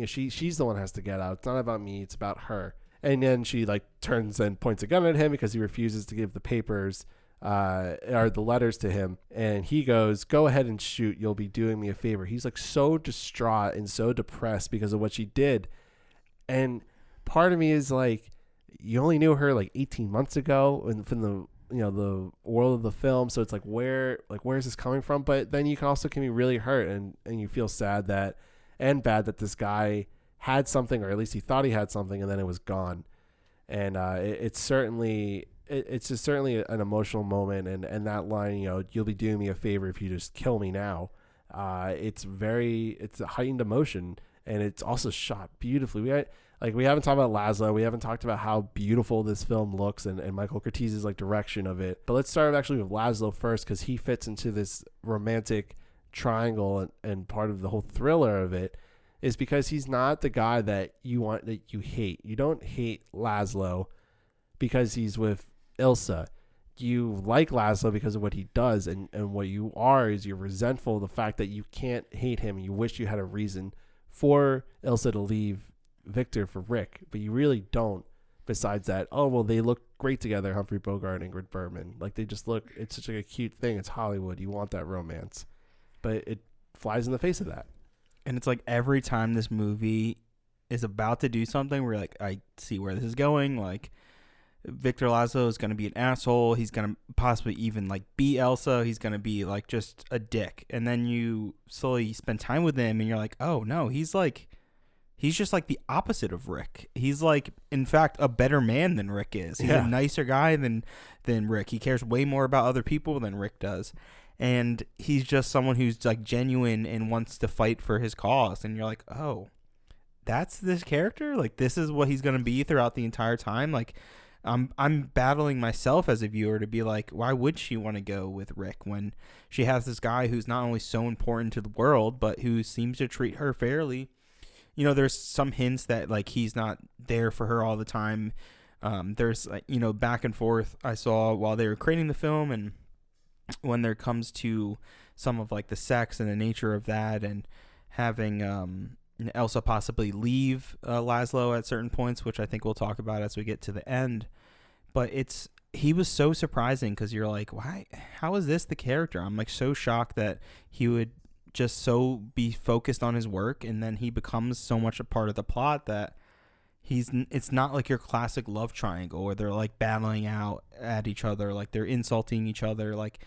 She's the one who has to get out. It's not about me. It's about her. And then she like turns and points a gun at him because he refuses to give the papers or the letters to him. And he goes, "Go ahead and shoot. You'll be doing me a favor." He's like so distraught and so depressed because of what she did. And part of me is like, you only knew her like 18 months ago and from the the world of the film, so it's like where is this coming from? But then you can be really hurt and you feel sad that and bad that this guy had something, or at least he thought he had something, and then it was gone. And it's just certainly an emotional moment, and that line, "You'll be doing me a favor if you just kill me now." It's a heightened emotion, and it's also shot beautifully. We haven't talked about Laszlo. We haven't talked about how beautiful this film looks and Michael Curtiz's like direction of it. But let's start actually with Laszlo first, because he fits into this romantic triangle, and part of the whole thriller of it is because he's not the guy that you hate. You don't hate Laszlo because he's with Ilsa. You like Laszlo because of what he does, and what you are is you're resentful of the fact that you can't hate him. You wish you had a reason for Ilsa to leave Victor for Rick, but you really don't. Besides that, oh well, they look great together, Humphrey Bogart and Ingrid Bergman. Like they just look. It's such a cute thing. It's Hollywood. You want that romance, but flies in the face of that. And it's like every time this movie is about to do something, we're like, I see where this is going. Like, Victor Laszlo is going to be an asshole. He's going to possibly even like beat Elsa. He's going to be like just a dick. And then you slowly spend time with him and you're like, oh no, he's just like the opposite of Rick. He's like, in fact, a better man than Rick is. He's a nicer guy than Rick. He cares way more about other people than Rick does. And he's just someone who's like genuine and wants to fight for his cause. And you're like, oh, that's this character? Like, this is what he's going to be throughout the entire time? Like, I'm battling myself as a viewer to be like, why would she want to go with Rick when she has this guy who's not only so important to the world, but who seems to treat her fairly? You know, there's some hints that like he's not there for her all the time. There's like, you know, back and forth I saw while they were creating the film, and when there comes to some of like the sex and the nature of that, and having Elsa possibly leave Laszlo at certain points, which I think we'll talk about as we get to the end. But he was so surprising because you're like, why? How is this the character? I'm like so shocked that he would just so be focused on his work, and then he becomes so much a part of the plot that it's not like your classic love triangle where they're like battling out at each other, like they're insulting each other. Like,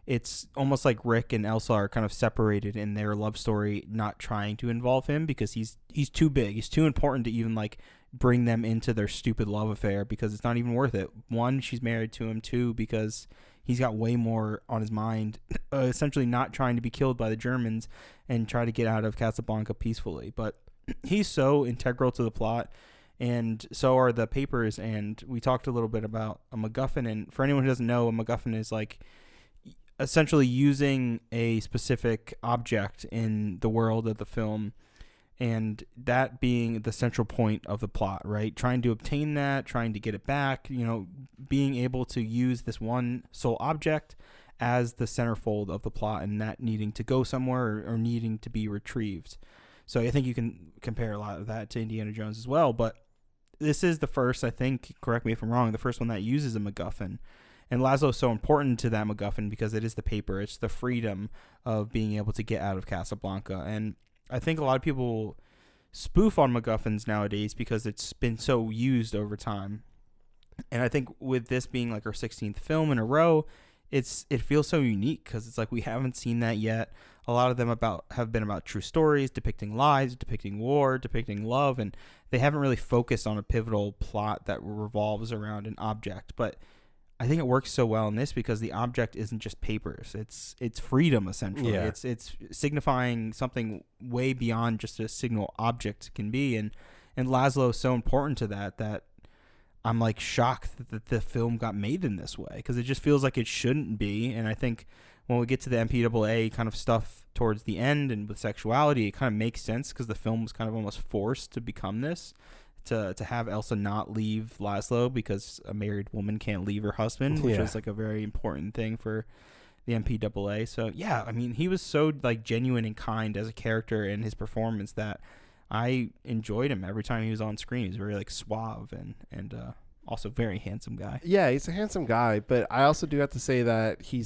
it's almost like Rick and Elsa are kind of separated in their love story, not trying to involve him because he's too big. He's too important to even like bring them into their stupid love affair because it's not even worth it. One, she's married to him. Two, because he's got way more on his mind, essentially not trying to be killed by the Germans and try to get out of Casablanca peacefully. But he's so integral to the plot, and so are the papers. And we talked a little bit about a MacGuffin. And for anyone who doesn't know, a MacGuffin is like essentially using a specific object in the world of the film, and that being the central point of the plot, right? Trying to obtain that, trying to get it back, you know, being able to use this one sole object as the centerfold of the plot, and that needing to go somewhere or needing to be retrieved. So I think you can compare a lot of that to Indiana Jones as well, but this is the first, I think, correct me if I'm wrong, the first one that uses a MacGuffin. And Laszlo is so important to that MacGuffin because it is the paper. It's the freedom of being able to get out of Casablanca. And I think a lot of people spoof on MacGuffins nowadays because it's been so used over time. And I think with this being like our 16th film in a row, it feels so unique because it's like we haven't seen that yet. A lot of them have been about true stories, depicting lives, depicting war, depicting love, and they haven't really focused on a pivotal plot that revolves around an object. But I think it works so well in this because the object isn't just papers. It's freedom, essentially. Yeah. It's signifying something way beyond just a signal object can be. And Laszlo is so important to that I'm like shocked that the film got made in this way because it just feels like it shouldn't be. And I think when we get to the MPAA kind of stuff towards the end and with sexuality, it kind of makes sense because the film was kind of almost forced to become this. To have Elsa not leave Laszlo because a married woman can't leave her husband, which is like a very important thing for the MPAA. So yeah, I mean, he was so like genuine and kind as a character in his performance that I enjoyed him every time he was on screen. He was very like suave and also very handsome guy. Yeah, he's a handsome guy, but I also do have to say that he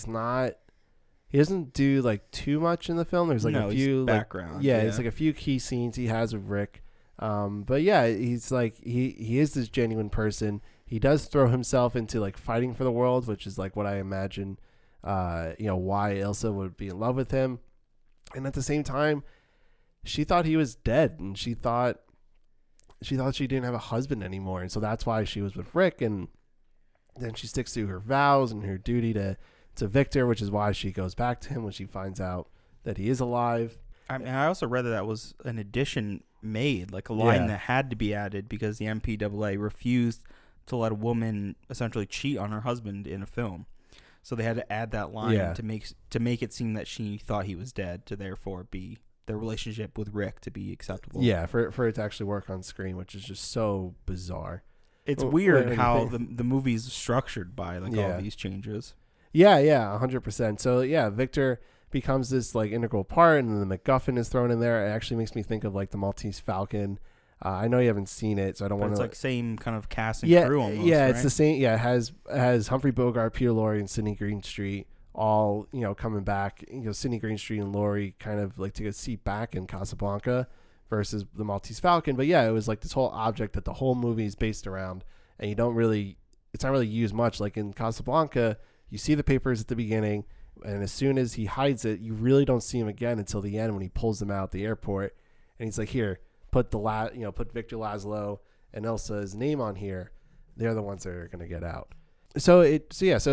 doesn't do like too much in the film. There's like a few background. It's like a few key scenes he has with Rick. But yeah, he's like he is this genuine person. He does throw himself into like fighting for the world, which is like what I imagine why Elsa would be in love with him. And at the same time, she thought he was dead, and she thought she didn't have a husband anymore, and so that's why she was with Rick. And then she sticks to her vows and her duty to Victor, which is why she goes back to him when she finds out that he is alive. I mean, I also read that was an addition made, like a line that had to be added because the MPAA refused to let a woman essentially cheat on her husband in a film. So they had to add that line to make it seem that she thought he was dead, to therefore be the relationship with Rick to be acceptable. Yeah, for it to actually work on screen, which is just so bizarre. It's weird how the movie's structured by like all these changes. Yeah, 100%. So yeah, Victor becomes this like integral part, and then the MacGuffin is thrown in there. It actually makes me think of like the Maltese Falcon. I know you haven't seen it, so I don't want to. It's like same kind of cast and crew almost. Yeah, right? It's the same. Yeah, it has Humphrey Bogart, Peter Lorre, and Sidney Greenstreet all, coming back, Sidney Greenstreet and Laurie kind of like take a seat back in Casablanca versus the Maltese Falcon. But yeah, it was like this whole object that the whole movie is based around, and it's not really used much. Like in Casablanca, you see the papers at the beginning, and as soon as he hides it, you really don't see him again until the end when he pulls them out at the airport, and he's like, here, put put Victor Laszlo and Elsa's name on here. They're the ones that are going to get out. So it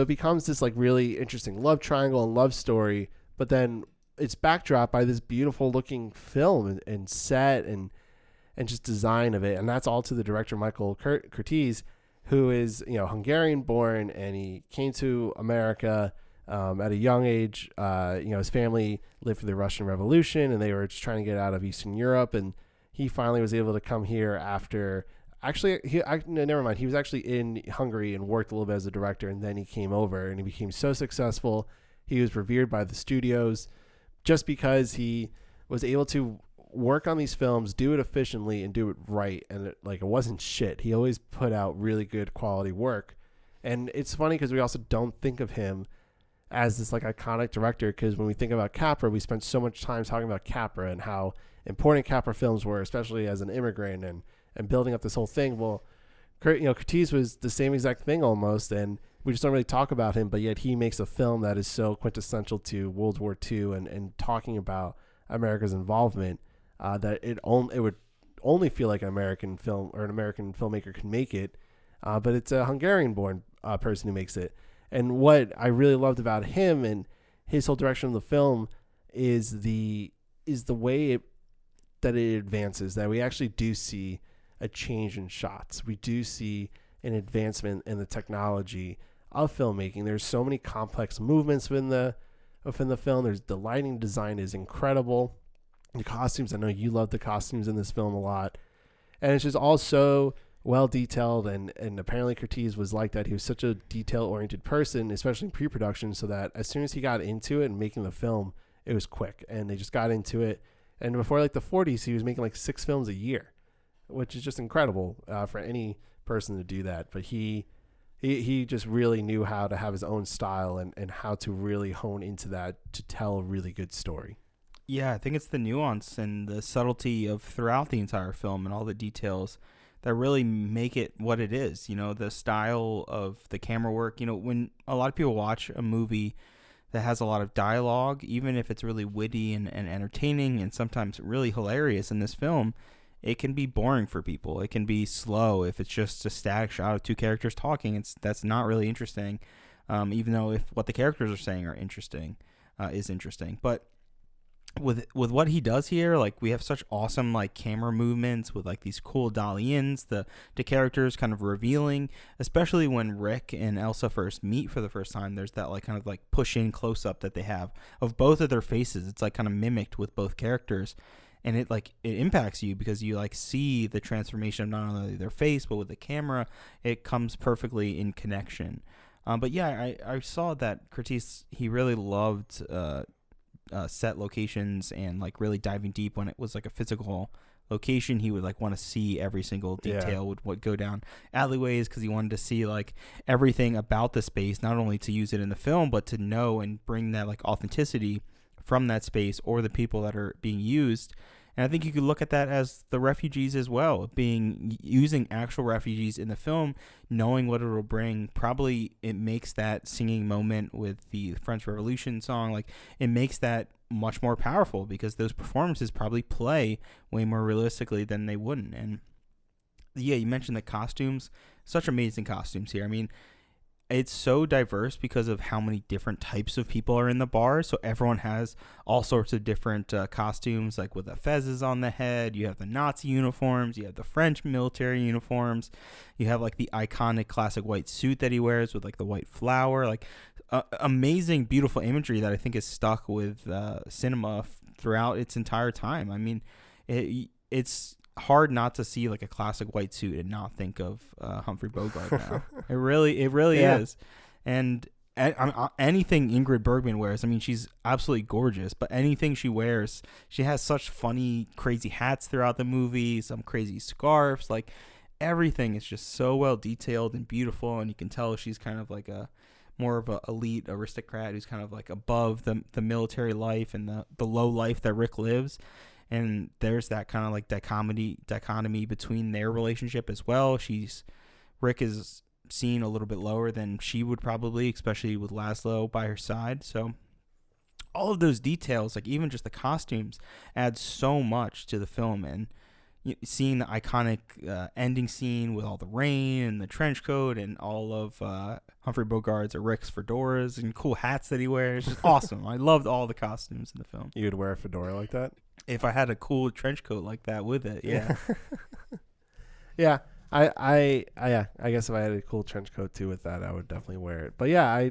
becomes this like really interesting love triangle and love story, but then it's backdropped by this beautiful looking film and set and just design of it. And that's all to the director, Michael Curtiz, who is, Hungarian born, and he came to America at a young age. His family lived through the Russian Revolution, and they were just trying to get out of Eastern Europe. And he finally was able to come here after. Actually, never mind. He was actually in Hungary and worked a little bit as a director, and then he came over, and he became so successful. He was revered by the studios just because he was able to work on these films, do it efficiently, and do it right. And it wasn't shit. He always put out really good quality work. And it's funny because we also don't think of him as this like iconic director, because when we think about Capra, we spent so much time talking about Capra and how important Capra films were, especially as an immigrant and building up this whole thing. Well, Curtiz was the same exact thing almost, and we just don't really talk about him, but yet he makes a film that is so quintessential to World War II and talking about America's involvement that it would only feel like an American film or an American filmmaker can make it, but it's a Hungarian-born person who makes it. And what I really loved about him and his whole direction of the film is the way that it advances, that we actually do see a change in shots. We do see an advancement in the technology of filmmaking. There's so many complex movements within the film. The lighting design is incredible. The costumes, I know you love the costumes in this film a lot. And it's just all so well detailed, and apparently Curtiz was like that. He was such a detail-oriented person, especially in pre-production, so that as soon as he got into it and making the film, it was quick, and they just got into it. And before like the 40s, he was making like 6 films a year, which is just incredible for any person to do that. But he just really knew how to have his own style and how to really hone into that to tell a really good story. Yeah, I think it's the nuance and the subtlety of throughout the entire film and all the details that really make it what it is. The style of the camera work. When a lot of people watch a movie that has a lot of dialogue, even if it's really witty and entertaining and sometimes really hilarious in this film, it can be boring for people. It can be slow if it's just a static shot of 2 characters talking. That's not really interesting, even though if what the characters are saying are interesting, is interesting. But with what he does here, like we have such awesome like camera movements with like these cool dolly-ins, the characters kind of revealing, especially when Rick and Elsa first meet for the first time. There's that like kind of like push in close up that they have of both of their faces. It's like kind of mimicked with both characters, and it impacts you because you like see the transformation of not only their face but with the camera. It comes perfectly in connection. But yeah, I saw that Curtiz, he really loved set locations and like really diving deep when it was like a physical location. He would like want to see every single detail would go down alleyways because he wanted to see like everything about the space, not only to use it in the film but to know and bring that like authenticity from that space or the people that are being used. And I think you could look at that as the refugees as well, using actual refugees in the film, knowing what it'll bring. Probably it makes that singing moment with the French Revolution song, like it makes that much more powerful because those performances probably play way more realistically than they wouldn't. And yeah, you mentioned the costumes, such amazing costumes here. I mean, it's so diverse because of how many different types of people are in the bar. So everyone has all sorts of different costumes, like with the fezzes on the head. You have the Nazi uniforms. You have the French military uniforms. You have like the iconic classic white suit that he wears with like the white flower. Like amazing, beautiful imagery that I think is stuck with cinema throughout its entire time. I mean, it's hard not to see like a classic white suit and not think of Humphrey Bogart now. It really is. And anything Ingrid Bergman wears, I mean, she's absolutely gorgeous, but anything she wears, she has such funny, crazy hats throughout the movie, some crazy scarves, like everything is just so well detailed and beautiful. And you can tell she's kind of like a more of a elite aristocrat who's kind of like above the military life and the low life that Rick lives. And there's that kind of like dichotomy between their relationship as well. Rick is seen a little bit lower than she would probably, especially with Laszlo by her side. So all of those details, like even just the costumes, add so much to the film. And seeing the iconic ending scene with all the rain and the trench coat and all of Humphrey Bogart's or Rick's fedoras and cool hats that he wears, it's just awesome. I loved all the costumes in the film. You would wear a fedora like that? If I had a cool trench coat like that with it, yeah. Yeah. I guess if I had a cool trench coat too with that, I would definitely wear it. But yeah,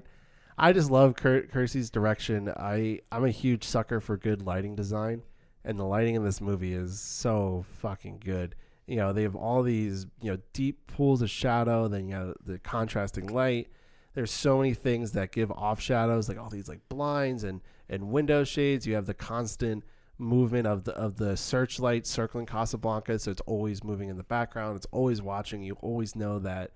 I just love Kersey's direction. I'm a huge sucker for good lighting design, and the lighting in this movie is so fucking good. You know, they have all these, deep pools of shadow, then, the contrasting light. There's so many things that give off shadows, like all these like blinds and window shades. You have the constant movement of the searchlight circling Casablanca, so it's always moving in the background. It's always watching. You always know that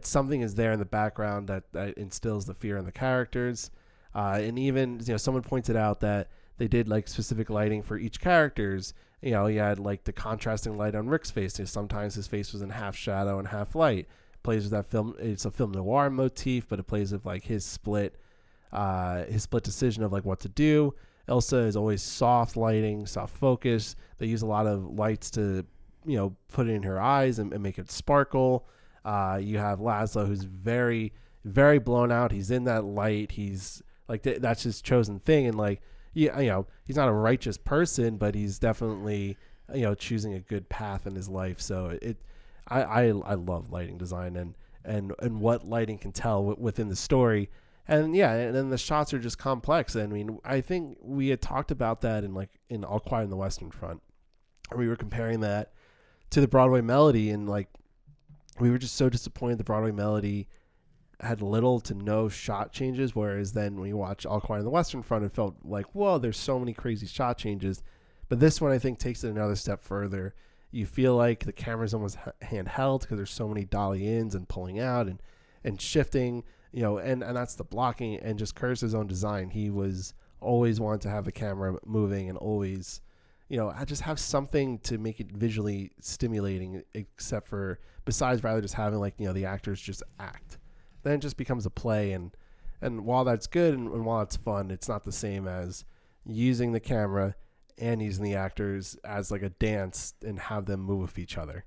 something is there in the background that instills the fear in the characters. And even someone pointed out that they did like specific lighting for each characters. You had like the contrasting light on Rick's face. Sometimes his face was in half shadow and half light. It plays with that film. It's a film noir motif, but it plays with like his split decision of like what to do. Elsa is always soft lighting, soft focus. They use a lot of lights to, put it in her eyes and make it sparkle. You have Laszlo, who's very, very blown out. He's in that light. He's like, that's his chosen thing. And like, he's not a righteous person, but he's definitely, choosing a good path in his life. So I love lighting design and what lighting can tell within the story. And yeah, and then the shots are just complex. I mean, I think we had talked about that in All Quiet on the Western Front. We were comparing that to the Broadway Melody, and like we were just so disappointed the Broadway Melody had little to no shot changes, whereas then when you watch All Quiet on the Western Front, it felt like, whoa, there's so many crazy shot changes. But this one, I think, takes it another step further. You feel like the camera's almost handheld because there's so many dolly ins and pulling out and shifting. And that's the blocking and just Curtis's own design. He was always wanted to have the camera moving and always, I just have something to make it visually stimulating, except for besides rather just having the actors just act. Then it just becomes a play. And while that's good and while it's fun, it's not the same as using the camera and using the actors as like a dance and have them move with each other.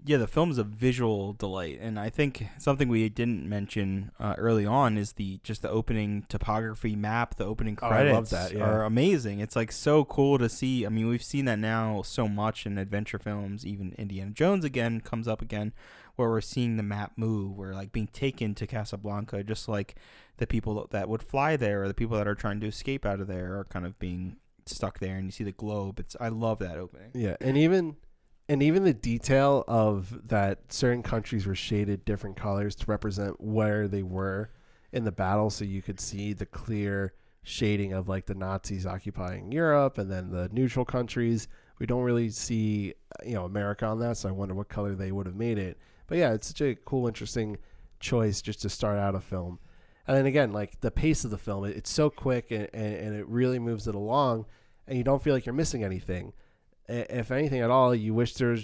Yeah, the film's a visual delight, and I think something we didn't mention early on is the opening topography map. The opening credits I love that, yeah. Are amazing. It's like so cool to see. I mean, we've seen that now so much in adventure films. Even Indiana Jones again comes up again, where we're seeing the map move. We're like being taken to Casablanca, just like the people that would fly there or the people that are trying to escape out of there are kind of being stuck there, and you see the globe. I love that opening. Yeah, and even the detail of that certain countries were shaded different colors to represent where they were in the battle, so you could see the clear shading of like the Nazis occupying Europe and then the neutral countries. We don't really see America on that, so I wonder what color they would have made it. But yeah, it's such a cool, interesting choice just to start out a film. And then again, like the pace of the film, it's so quick and it really moves it along, and you don't feel like you're missing anything. If anything at all, you wish there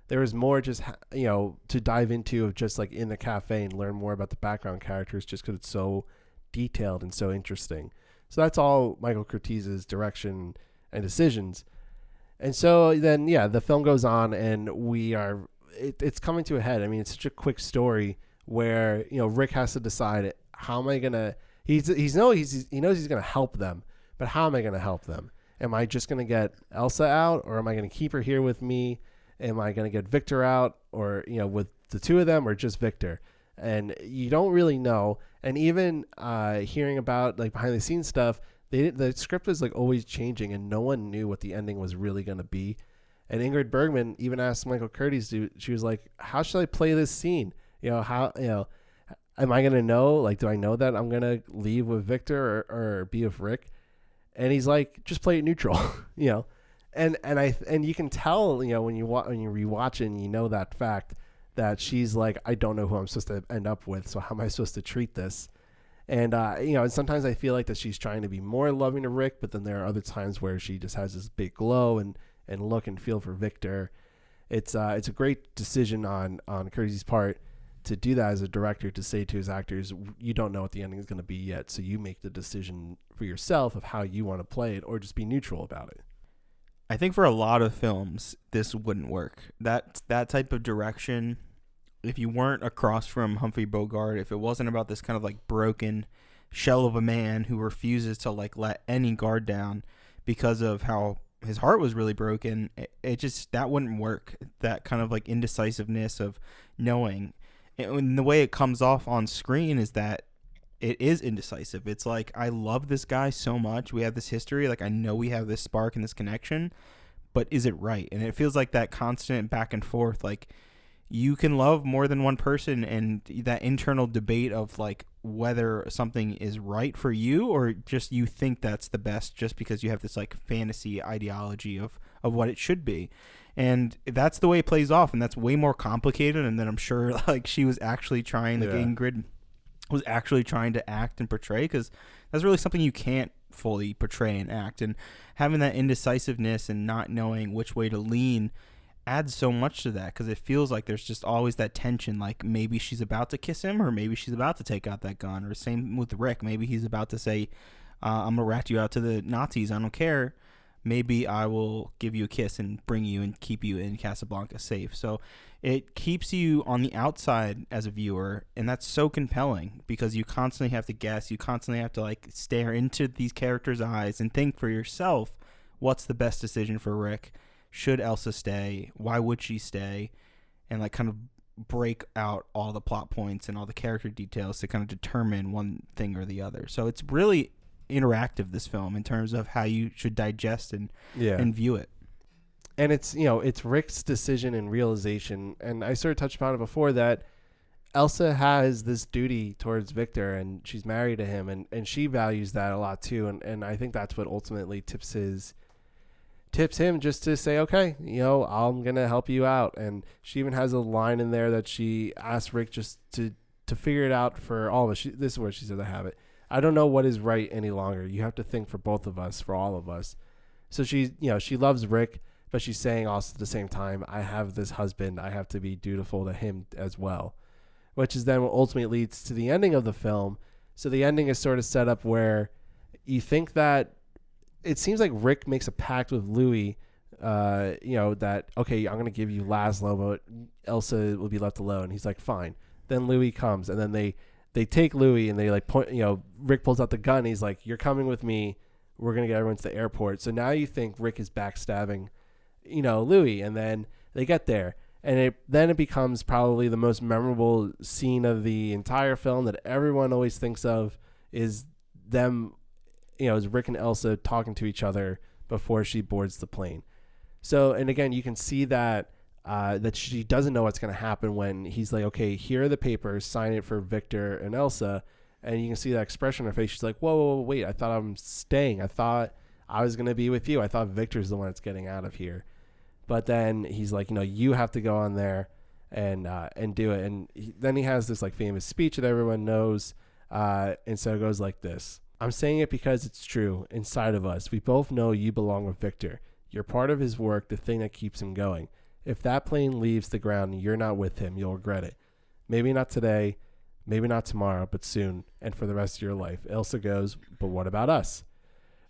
was more just, to dive into of just like in the cafe and learn more about the background characters just because it's so detailed and so interesting. So that's all Michael Curtiz's direction and decisions. And so then, yeah, the film goes on and it's coming to a head. I mean, it's such a quick story where, Rick has to decide how am I going to, he knows he's going to help them, but how am I going to help them? Am I just going to get Elsa out, or am I going to keep her here with me? Am I going to get Victor out, or, with the two of them, or just Victor? And you don't really know. And even hearing about like behind the scenes stuff, the script was like always changing, and no one knew what the ending was really going to be. And Ingrid Bergman even asked Michael Curtiz, she was like, how should I play this scene? Am I going to know? Like, do I know that I'm going to leave with Victor or be with Rick? And he's like, just play it neutral, and you can tell, when you rewatch it and that fact that she's like, I don't know who I'm supposed to end up with, so how am I supposed to treat this? And, and sometimes I feel like that she's trying to be more loving to Rick, but then there are other times where she just has this big glow and look and feel for Victor. It's a great decision on Curtis's part to do that as a director, to say to his actors, you don't know what the ending is going to be yet, so you make the decision for yourself of how you want to play it, or just be neutral about it. I think for a lot of films, this wouldn't work. That type of direction, if you weren't across from Humphrey Bogart, if it wasn't about this kind of like broken shell of a man who refuses to like let any guard down because of how his heart was really broken, it just, that wouldn't work. That kind of like indecisiveness of knowing. And the way it comes off on screen is that it is indecisive. It's like, I love this guy so much. We have this history. Like, I know we have this spark and this connection, but is it right? And it feels like that constant back and forth. Like, you can love more than one person, and that internal debate of like whether something is right for you, or just you think that's the best just because you have this like fantasy ideology of what it should be. And that's the way it plays off, and that's way more complicated. And then I'm sure like she was actually trying, like Ingrid was actually trying to act and portray, because that's really something you can't fully portray and act. And having that indecisiveness and not knowing which way to lean adds so much to that, because it feels like there's just always that tension. Like, maybe she's about to kiss him, or maybe she's about to take out that gun. Or same with Rick. Maybe he's about to say, I'm going to rat you out to the Nazis. I don't care. Maybe I will give you a kiss and bring you and keep you in Casablanca safe. So it keeps you on the outside as a viewer, and that's so compelling, because you constantly have to guess. You constantly have to like stare into these characters' eyes and think for yourself, what's the best decision for Rick? Should Elsa stay? Why would she stay? And like kind of break out all the plot points and all the character details to kind of determine one thing or the other. So it's really interactive, this film, in terms of how you should digest and view it. And it's, it's Rick's decision and realization. And I sort of touched upon it before, that Elsa has this duty towards Victor, and she's married to him, and she values that a lot too. And I think that's what ultimately tips him just to say, okay, I'm going to help you out. And she even has a line in there that she asks Rick just to figure it out for all of us. This is where she says, I have it. I don't know what is right any longer. You have to think for both of us, for all of us. So she loves Rick, but she's saying also at the same time, I have this husband. I have to be dutiful to him as well, which is then what ultimately leads to the ending of the film. So the ending is sort of set up where you think that it seems like Rick makes a pact with Louis, that, okay, I'm going to give you Laszlo, but Elsa will be left alone. He's like, fine. Then Louis comes, and then they take Louis, and they like point, Rick pulls out the gun. And he's like, you're coming with me. We're going to get everyone to the airport. So now you think Rick is backstabbing, Louis, and then they get there. And it becomes probably the most memorable scene of the entire film that everyone always thinks of, is them, is Rick and Elsa talking to each other before she boards the plane. So, and again, you can see that that she doesn't know what's going to happen when he's like, okay, here are the papers, sign it for Victor and Elsa. And you can see that expression on her face. She's like, whoa, wait, I thought I'm staying. I thought I was going to be with you. I thought Victor's the one that's getting out of here. But then he's like, you have to go on there and do it. And then he has this like famous speech that everyone knows. And so it goes like this. I'm saying it because it's true. Inside of us, we both know you belong with Victor. You're part of his work, the thing that keeps him going. If that plane leaves the ground and you're not with him, you'll regret it. Maybe not today, maybe not tomorrow, but soon, and for the rest of your life. Elsa goes, but what about us?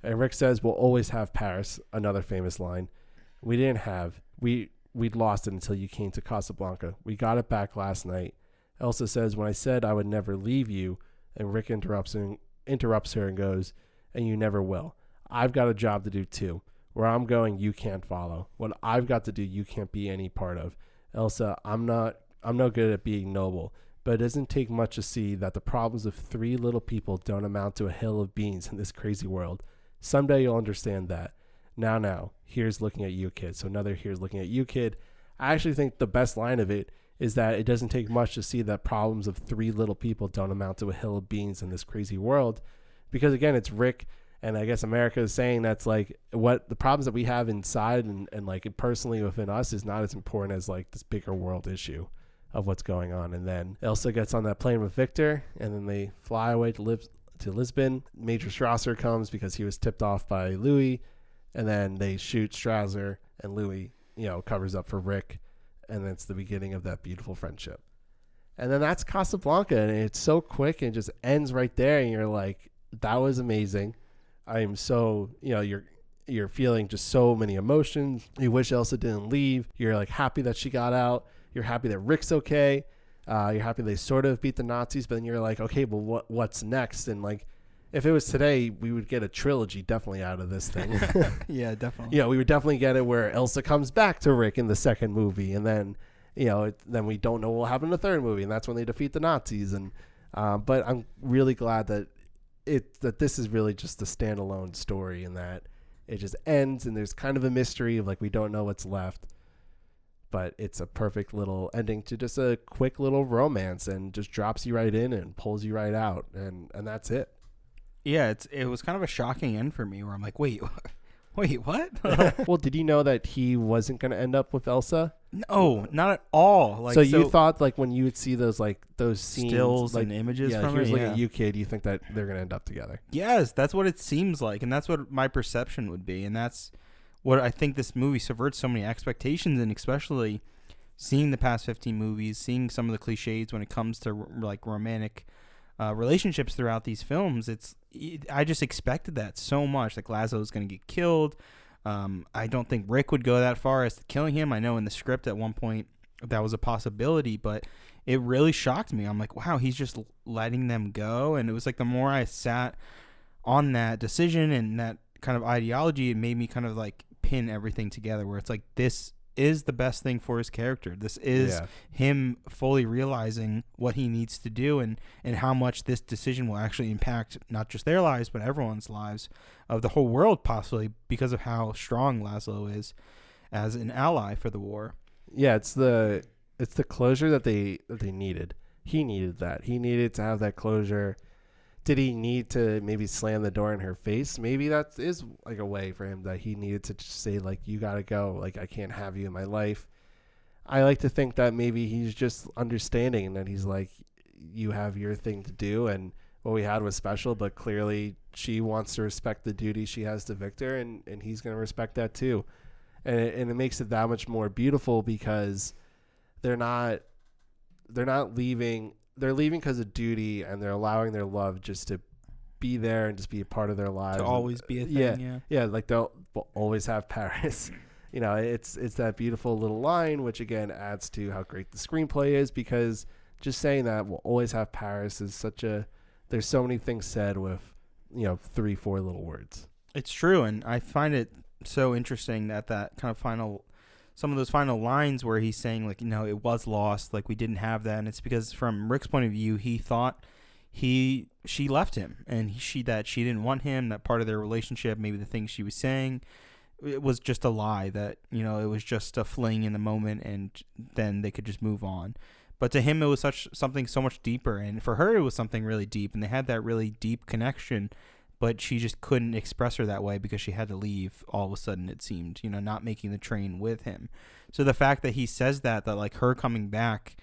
And Rick says, we'll always have Paris, another famous line. We didn't have. We'd lost it until you came to Casablanca. We got it back last night. Elsa says, when I said I would never leave you, and Rick interrupts her and goes, and you never will. I've got a job to do too. Where I'm going, you can't follow. What I've got to do, you can't be any part of. Elsa, I'm no good at being noble, but it doesn't take much to see that the problems of three little people don't amount to a hill of beans in this crazy world. Someday you'll understand that. Now, here's looking at you, kid. So another here's looking at you, kid. I actually think the best line of it is that it doesn't take much to see that problems of three little people don't amount to a hill of beans in this crazy world. Because again, it's Rick, and I guess America is saying that's like what the problems that we have inside and like personally within us is not as important as like this bigger world issue of what's going on. And then Elsa gets on that plane with Victor, and then they fly away to Lisbon. Major Strasser comes because he was tipped off by Louis, and then they shoot Strasser, and Louis, covers up for Rick, and it's the beginning of that beautiful friendship. And then that's Casablanca, and it's so quick and it just ends right there, and you're like, that was amazing. I am so, you're feeling just so many emotions. You wish Elsa didn't leave. You're like happy that she got out. You're happy that Rick's okay. You're happy they sort of beat the Nazis, but then you're like, okay, well, what's next? And like, if it was today, we would get a trilogy definitely out of this thing. Yeah, definitely. We would definitely get it where Elsa comes back to Rick in the second movie, and then, then we don't know what will happen in the third movie, and that's when they defeat the Nazis. And but I'm really glad that this is really just a standalone story, and that it just ends, and there's kind of a mystery of like we don't know what's left, but it's a perfect little ending to just a quick little romance, and just drops you right in and pulls you right out, and that's it. Yeah, it was kind of a shocking end for me, where I'm like, wait, what? Well, did you know that he wasn't going to end up with Elsa? No, not at all. Like, so you thought, like, when you would see those scenes, stills like, and images yeah, from he was it, looking at UK, do you think that they're going to end up together? Yes, that's what it seems like, and that's what my perception would be, and that's what I think this movie subverts so many expectations, and especially seeing the past 15 movies, seeing some of the cliches when it comes to like romantic relationships throughout these films. I just expected that so much. Like, Laszlo's going to get killed. I don't think Rick would go that far as to killing him. I know in the script at one point that was a possibility, but it really shocked me. I'm like, wow, he's just letting them go. And it was like the more I sat on that decision and that kind of ideology, it made me kind of like pin everything together, where it's like, this is the best thing for his character. This is him fully realizing what he needs to do, and how much this decision will actually impact not just their lives, but everyone's lives of the whole world, possibly, because of how strong Laszlo is as an ally for the war. Yeah, it's the closure that they needed. He needed that. He needed to have that closure. Did he need to maybe slam the door in her face? Maybe that is like a way for him, that he needed to just say, like, you got to go. Like, I can't have you in my life. I like to think that maybe he's just understanding, and that he's like, you have your thing to do, and what we had was special, but clearly she wants to respect the duty she has to Victor, and he's going to respect that too. And it makes it that much more beautiful, because they're not leaving. They're leaving because of duty, and they're allowing their love just to be there and just be a part of their lives. To always be a thing, yeah. Like, they'll always have Paris. It's that beautiful little line, which again adds to how great the screenplay is, because just saying that we'll always have Paris is there's so many things said with 3-4 little words. It's true, and I find it so interesting that kind of some of those final lines where he's saying, like, it was lost, like, we didn't have that. And it's because from Rick's point of view, he thought she left him, and that she didn't want him, that part of their relationship, maybe the things she was saying, it was just a lie, that, it was just a fling in the moment, and then they could just move on. But to him, it was something so much deeper. And for her, it was something really deep, and they had that really deep connection. But she just couldn't express her that way because she had to leave all of a sudden, it seemed, not making the train with him. So the fact that he says that like her coming back,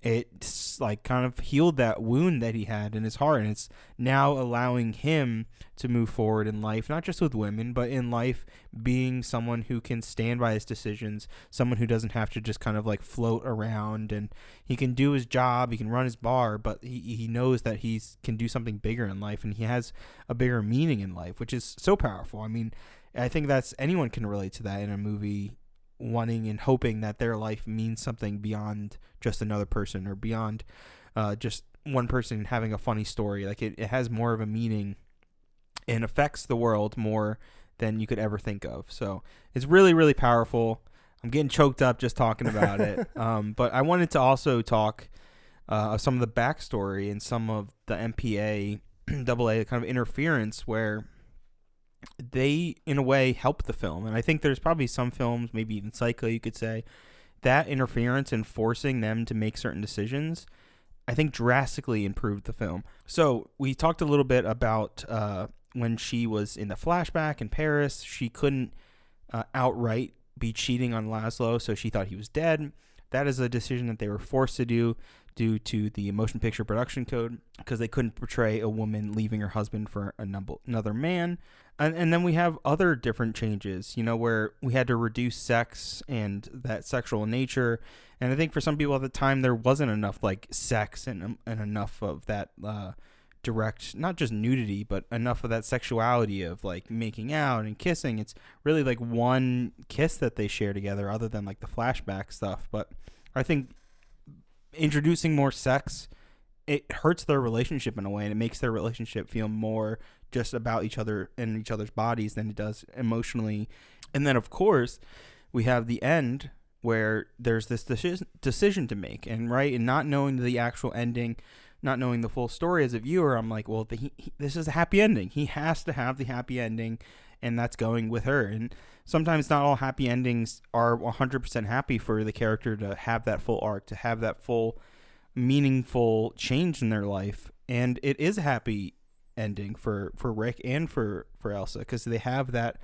it's like kind of healed that wound that he had in his heart. And it's now allowing him to move forward in life, not just with women, but in life, being someone who can stand by his decisions, someone who doesn't have to just kind of like float around, and he can do his job, he can run his bar, but he knows that he can do something bigger in life, and he has a bigger meaning in life, which is so powerful. I mean, I think anyone can relate to that in a movie, wanting and hoping that their life means something beyond just another person, or beyond just one person having a funny story. Like, it has more of a meaning and affects the world more than you could ever think of. So it's really, really powerful. I'm getting choked up just talking about it. But I wanted to also talk some of the backstory and some of the MPAA kind of interference, where they, in a way, help the film. And I think there's probably some films, maybe even Psycho, you could say, that interference and forcing them to make certain decisions, I think drastically improved the film. So we talked a little bit about when she was in the flashback in Paris, she couldn't outright be cheating on Laszlo, so she thought he was dead. that is a decision that they were forced to do due to the motion picture production code, because they couldn't portray a woman leaving her husband for another man. And then we have other different changes, where we had to reduce sex and that sexual nature. And I think for some people at the time, there wasn't enough like sex and enough of that direct, not just nudity, but enough of that sexuality of like making out and kissing. It's really like one kiss that they share together, other than like the flashback stuff. But I think introducing more sex, it hurts their relationship in a way, and it makes their relationship feel more just about each other and each other's bodies than it does emotionally. And then of course we have the end where there's this decision to make, and not knowing the actual ending, not knowing the full story as a viewer, I'm like, well, this is a happy ending. He has to have the happy ending, and that's going with her. And sometimes not all happy endings are 100% happy for the character to have that full arc, to have that full meaningful change in their life. And it is a happy ending for Rick and for Elsa, because they have that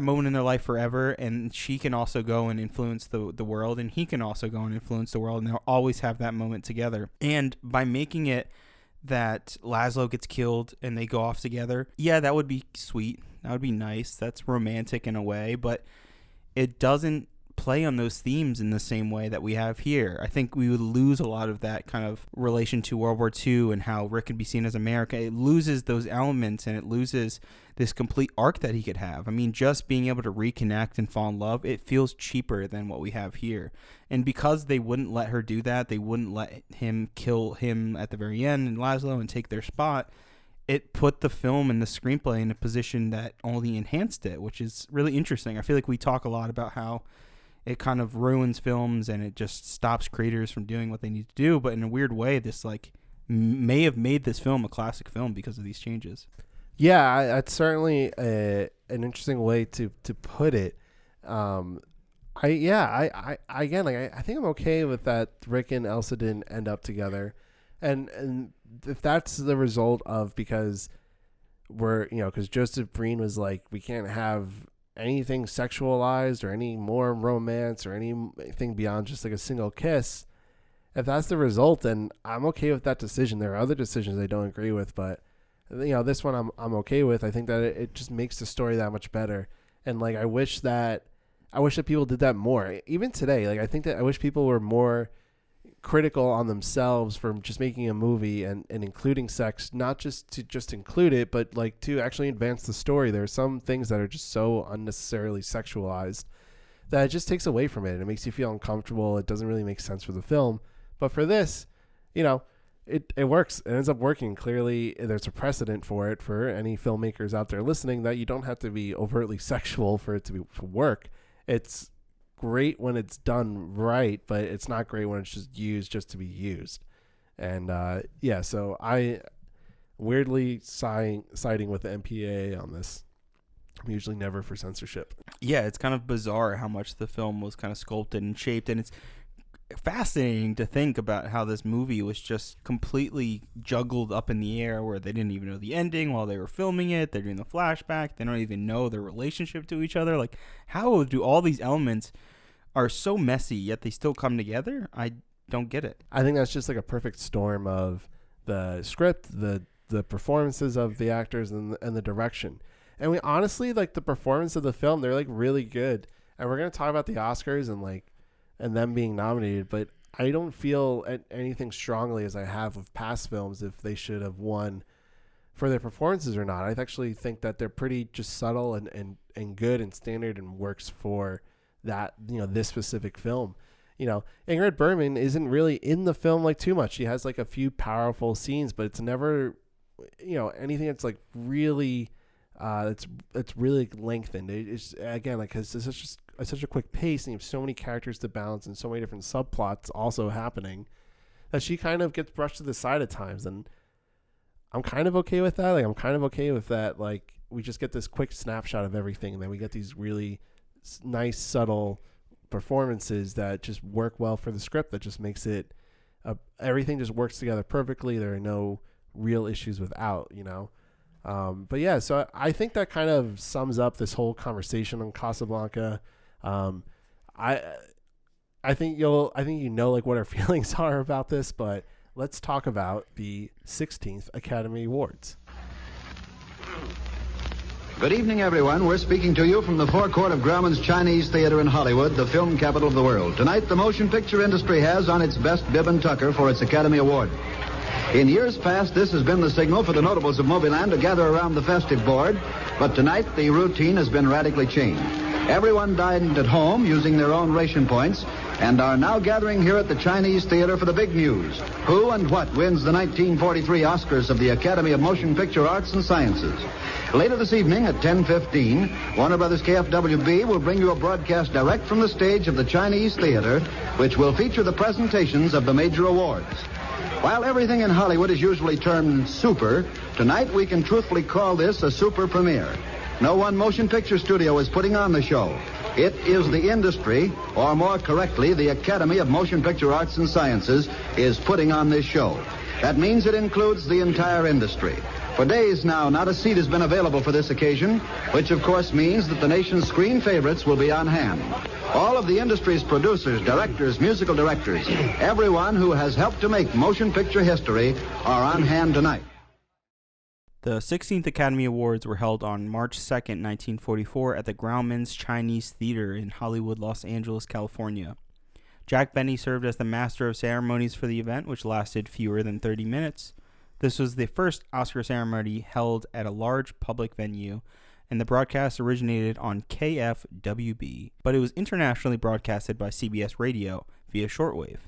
moment in their life forever, and she can also go and influence the world, and he can also go and influence the world, and they'll always have that moment together. And by making it that Laszlo gets killed and they go off together, yeah, that would be sweet. That would be nice. That's romantic in a way, but it doesn't play on those themes in the same way that we have here. I think we would lose a lot of that kind of relation to World War II and how Rick could be seen as America. It loses those elements, and it loses this complete arc that he could have. I mean, just being able to reconnect and fall in love, it feels cheaper than what we have here. And because they wouldn't let her do that, they wouldn't let him kill him at the very end and Laszlo and take their spot, it put the film and the screenplay in a position that only enhanced it, which is really interesting. I feel like we talk a lot about how it kind of ruins films and it just stops creators from doing what they need to do. But in a weird way, this like may have made this film a classic film because of these changes. Yeah, that's certainly an interesting way to put it. I think I'm okay with that. Rick and Elsa didn't end up together, and if that's the result of because Joseph Breen was like, we can't have anything sexualized or any more romance or anything beyond just like a single kiss. If that's the result, then I'm okay with that decision. There are other decisions I don't agree with, but this one I'm okay with. I think that it just makes the story that much better. And like I wish that people did that more. Even today, like I think that I wish people were more critical on themselves for just making a movie and including sex, not just to include it, but like to actually advance the story. There are some things that are just so unnecessarily sexualized that it just takes away from it. It makes you feel uncomfortable. It doesn't really make sense for the film. But for this, it works. It ends up working. Clearly, there's a precedent for it for any filmmakers out there listening that you don't have to be overtly sexual for it to work. It's great when it's done right, but it's not great when it's just used just to be used. And so I weirdly siding with the MPAA on this. I'm usually never for censorship. Yeah, it's kind of bizarre how much the film was kind of sculpted and shaped, and it's fascinating to think about how this movie was just completely juggled up in the air, where they didn't even know the ending while they were filming it. They're doing the flashback. They don't even know their relationship to each other. Like, how do all these elements are so messy yet they still come together? I don't get it. I think that's just like a perfect storm of the script, the performances of the actors, and the direction. And we honestly, like, the performance of the film, they're like really good. And we're gonna talk about the Oscars and them being nominated, but I don't feel anything strongly as I have with past films if they should have won for their performances or not. I actually think that they're pretty just subtle and good and standard and works for that, this specific film. Ingrid Bergman isn't really in the film like too much. She has like a few powerful scenes, but it's never, anything that's like really, it's really lengthened. It's again, like, cause it's such a quick pace, and you have so many characters to balance and so many different subplots also happening that she kind of gets brushed to the side at times. And I'm kind of okay with that. Like, I'm kind of okay with that. Like, we just get this quick snapshot of everything, and then we get these really nice, subtle performances that just work well for the script, that just makes it, everything just works together perfectly. There are no real issues without, but yeah, so I think that kind of sums up this whole conversation on Casablanca. I think you know like what our feelings are about this, but let's talk about the 16th Academy Awards. Good evening, everyone. We're speaking to you from the forecourt of Grauman's Chinese Theater in Hollywood, the film capital of the world. Tonight, the motion picture industry has on its best bib and tucker for its Academy Award. In years past, this has been the signal for the notables of Movieland to gather around the festive board, but tonight the routine has been radically changed. Everyone dined at home using their own ration points and are now gathering here at the Chinese Theater for the big news. Who and what wins the 1943 Oscars of the Academy of Motion Picture Arts and Sciences? Later this evening at 10:15, Warner Brothers KFWB will bring you a broadcast direct from the stage of the Chinese Theater, which will feature the presentations of the major awards. While everything in Hollywood is usually termed super, tonight we can truthfully call this a super premiere. No one motion picture studio is putting on the show. It is the industry, or more correctly, the Academy of Motion Picture Arts and Sciences, is putting on this show. That means it includes the entire industry. For days now, not a seat has been available for this occasion, which of course means that the nation's screen favorites will be on hand. All of the industry's producers, directors, musical directors, everyone who has helped to make motion picture history are on hand tonight. The 16th Academy Awards were held on March 2nd, 1944 at the Grauman's Chinese Theater in Hollywood, Los Angeles, California. Jack Benny served as the master of ceremonies for the event, which lasted fewer than 30 minutes. This was the first Oscar ceremony held at a large public venue, and the broadcast originated on KFWB, but it was internationally broadcasted by CBS Radio via shortwave.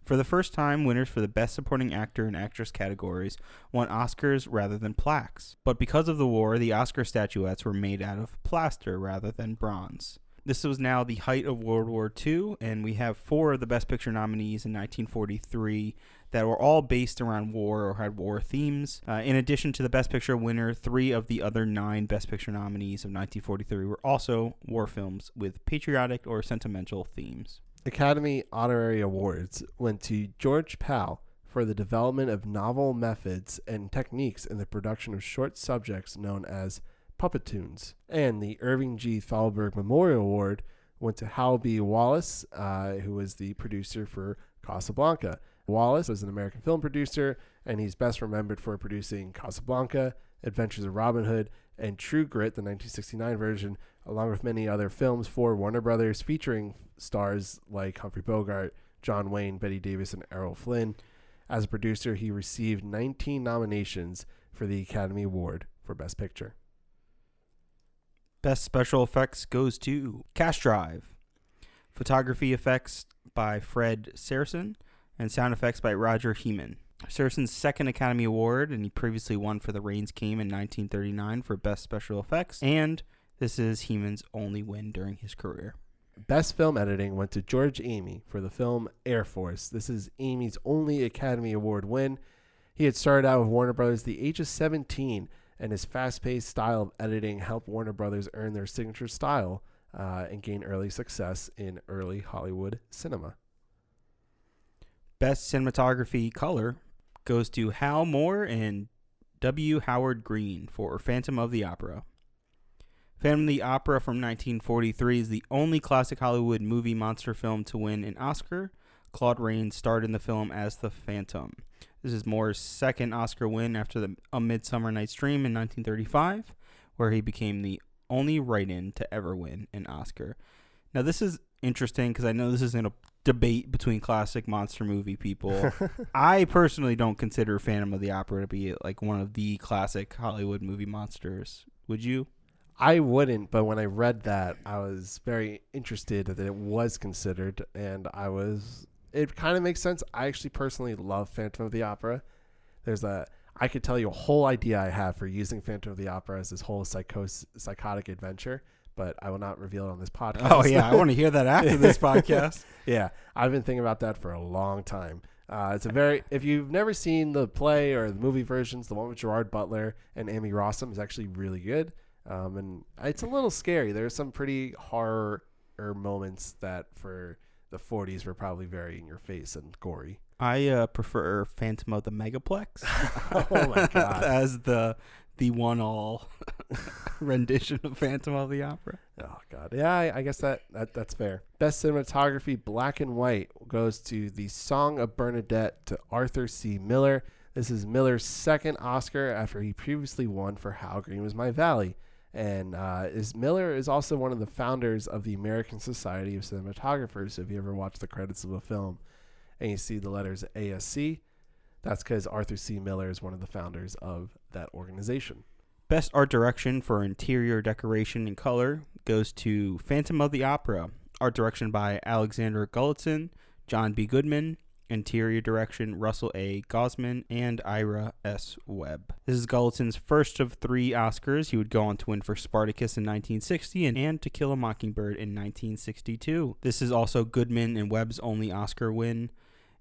For the first time, winners for the Best Supporting Actor and Actress categories won Oscars rather than plaques. But because of the war, the Oscar statuettes were made out of plaster rather than bronze. This was now the height of World War II, and we have 4 of the Best Picture nominees in 1943 that were all based around war or had war themes. In addition to the Best Picture winner, 3 of the other 9 Best Picture nominees of 1943 were also war films with patriotic or sentimental themes. Academy Honorary Awards went to George Pal for the development of novel methods and techniques in the production of short subjects known as puppetoons. And the Irving G. Thalberg Memorial Award went to Hal B. Wallace, who was the producer for Casablanca. Wallace was an American film producer, and he's best remembered for producing Casablanca, Adventures of Robin Hood, and True Grit, the 1969 version, along with many other films for Warner Brothers featuring stars like Humphrey Bogart, John Wayne, Bette Davis, and Errol Flynn. As a producer, he received 19 nominations for the Academy Award for Best Picture. Best Special Effects goes to Cash Drive. Photography effects by Fred Saracen, and sound effects by Roger Heeman. Saracen's second Academy Award, and he previously won for The Rains Came in 1939 for Best Special Effects, and this is Heeman's only win during his career. Best Film Editing went to George Amy for the film Air Force. This is Amy's only Academy Award win. He had started out with Warner Brothers at the age of 17, and his fast-paced style of editing helped Warner Brothers earn their signature style and gain early success in early Hollywood cinema. Best Cinematography Color goes to Hal Moore and W. Howard Green for Phantom of the Opera. Phantom of the Opera from 1943 is the only classic Hollywood movie monster film to win an Oscar. Claude Rains starred in the film as the Phantom. This is Moore's second Oscar win after A Midsummer Night's Dream in 1935, where he became the only write-in to ever win an Oscar. Now, this is interesting because I know this isn't a debate between classic monster movie people. I personally don't consider Phantom of the Opera to be like one of the classic Hollywood movie monsters. Would you? I wouldn't, but when I read that, I was very interested that it was considered, and it kind of makes sense. I actually personally love Phantom of the Opera. I could tell you a whole idea I have for using Phantom of the Opera as this whole psychotic adventure, but I will not reveal it on this podcast. Oh, yeah. I want to hear that after this podcast. Yeah. I've been thinking about that for a long time. If you've never seen the play or the movie versions, the one with Gerard Butler and Amy Rossum is actually really good. And it's a little scary. There's some pretty horror moments that for the 40s were probably very in your face and gory. I prefer Phantom of the Megaplex. Oh, my God. As the one-all rendition of Phantom of the Opera. Oh, God. Yeah, I guess that's fair. Best cinematography, black and white, goes to The Song of Bernadette to Arthur C. Miller. This is Miller's second Oscar after he previously won for How Green Was My Valley. And Miller is also one of the founders of the American Society of Cinematographers. So if you ever watch the credits of a film and you see the letters ASC, that's because Arthur C. Miller is one of the founders of that organization. Best art direction for interior decoration and color goes to Phantom of the Opera. Art direction by Alexander Gulutzin, John B. Goodman. Interior direction, Russell A. Gosman and Ira S. Webb. This is Gulutzin's first of 3 Oscars. He would go on to win for Spartacus in 1960 and To Kill a Mockingbird in 1962. This is also Goodman and Webb's only Oscar win,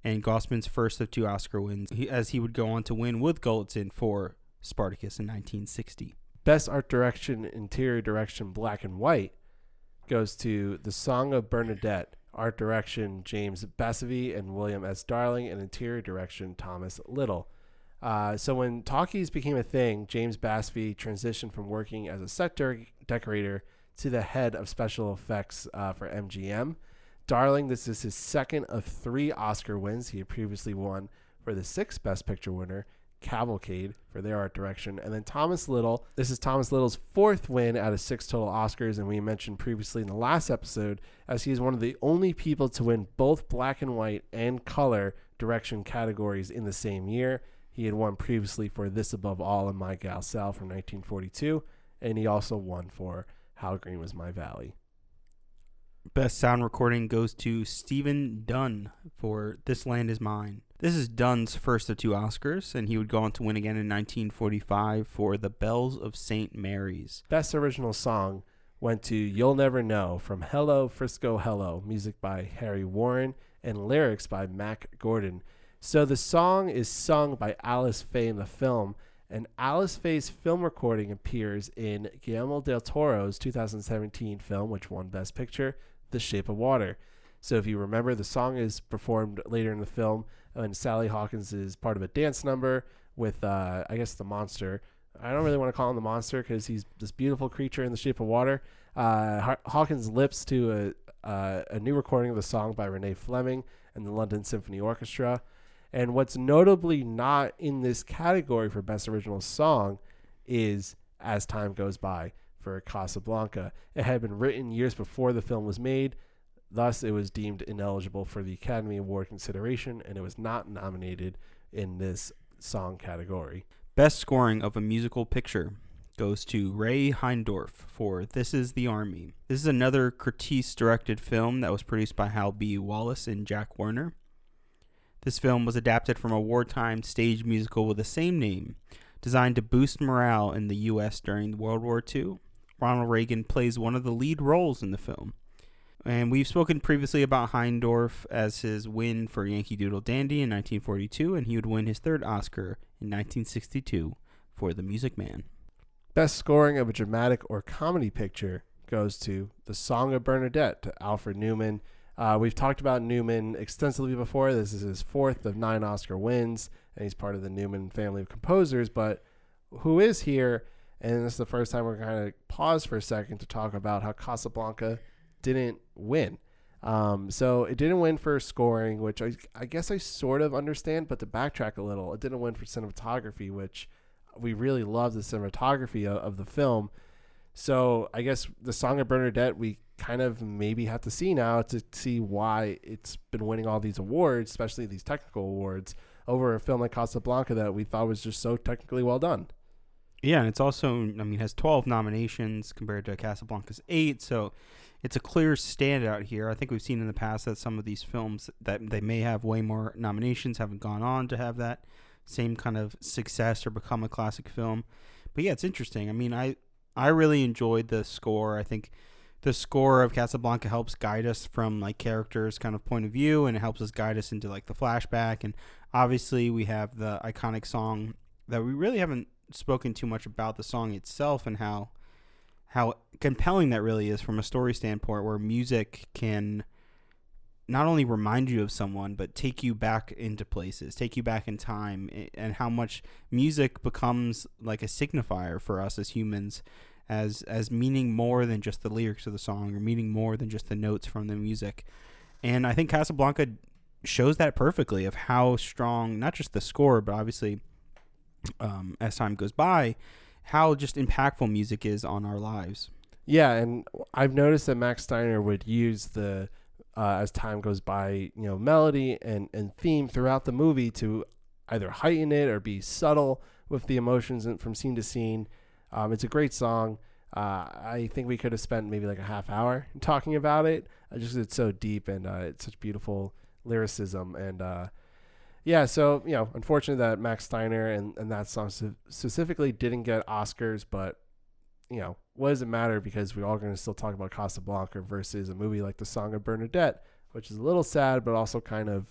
and Gosman's first of 2 Oscar wins, as he would go on to win with Gulutzin for Spartacus in 1960. Best art direction, interior direction, black and white, goes to The Song of Bernadette. Art direction, James Bassavy and William S. Darling, and interior direction, Thomas Little. So when talkies became a thing, James Bassavy transitioned from working as a set decorator to the head of special effects for MGM. Darling, this is his second of 3 Oscar wins. He had previously won for the 6th Best Picture winner, Cavalcade, for their art direction. And then Thomas Little, this is Thomas Little's 4th win out of 6 total Oscars, and we mentioned previously in the last episode, as he is one of the only people to win both black and white and color direction categories in the same year. He had won previously for This Above All and My Gal Sal from 1942, and he also won for How Green Was My Valley. Best sound recording goes to Stephen Dunn for This Land Is Mine. This is Dunn's first of 2 Oscars, and he would go on to win again in 1945 for The Bells of St. Mary's. Best original song went to You'll Never Know from Hello, Frisco Hello, music by Harry Warren, and lyrics by Mac Gordon. So the song is sung by Alice Faye in the film, and Alice Faye's film recording appears in Guillermo del Toro's 2017 film, which won Best Picture, The Shape of Water. So if you remember, the song is performed later in the film, and Sally Hawkins is part of a dance number with, I guess, the monster. I don't really want to call him the monster because he's this beautiful creature in the shape of water. Hawkins lips to a new recording of the song by Renee Fleming and the London Symphony Orchestra. And what's notably not in this category for Best Original Song is As Time Goes By for Casablanca. It had been written years before the film was made. Thus, it was deemed ineligible for the Academy Award consideration, and it was not nominated in this song category. Best scoring of a musical picture goes to Ray Heindorf for This Is the Army. This is another Curtiz-directed film that was produced by Hal B. Wallace and Jack Warner. This film was adapted from a wartime stage musical with the same name, designed to boost morale in the U.S. during World War II. Ronald Reagan plays one of the lead roles in the film. And we've spoken previously about Heindorf as his win for Yankee Doodle Dandy in 1942, and he would win his 3rd Oscar in 1962 for The Music Man. Best scoring of a dramatic or comedy picture goes to The Song of Bernadette to Alfred Newman. We've talked about Newman extensively before. This is his 4th of 9 Oscar wins, and he's part of the Newman family of composers. But who is here, and this is the first time we're going to pause for a second to talk about how Casablanca didn't win. So it didn't win for scoring, which I guess I sort of understand, but to backtrack a little, it didn't win for cinematography, which we really love the cinematography of the film. So I guess The Song of Bernadette, we kind of maybe have to see now to see why it's been winning all these awards, especially these technical awards, over a film like Casablanca that we thought was just so technically well done. Yeah, and it's also, has 12 nominations compared to Casablanca's 8, so it's a clear standout here. I think we've seen in the past that some of these films that they may have way more nominations haven't gone on to have that same kind of success or become a classic film. But yeah, it's interesting. I really enjoyed the score. I think the score of Casablanca helps guide us from like characters' kind of point of view, and it helps us guide us into like the flashback. And obviously we have the iconic song that we really haven't spoken too much about, the song itself and how compelling that really is from a story standpoint, where music can not only remind you of someone, but take you back into places, take you back in time, and how much music becomes like a signifier for us as humans as meaning more than just the lyrics of the song or meaning more than just the notes from the music. And I think Casablanca shows that perfectly of how strong, not just the score, but obviously as time goes by, how just impactful music is on our lives. Yeah, and I've noticed that Max Steiner would use the, as time goes by, melody and theme throughout the movie to either heighten it or be subtle with the emotions from scene to scene. It's a great song. I think we could have spent maybe like a half hour talking about it, just 'cause it's so deep and it's such beautiful lyricism. And so, unfortunate that Max Steiner and that song specifically didn't get Oscars, but, what does it matter, because we're all going to still talk about Casablanca versus a movie like The Song of Bernadette, which is a little sad, but also kind of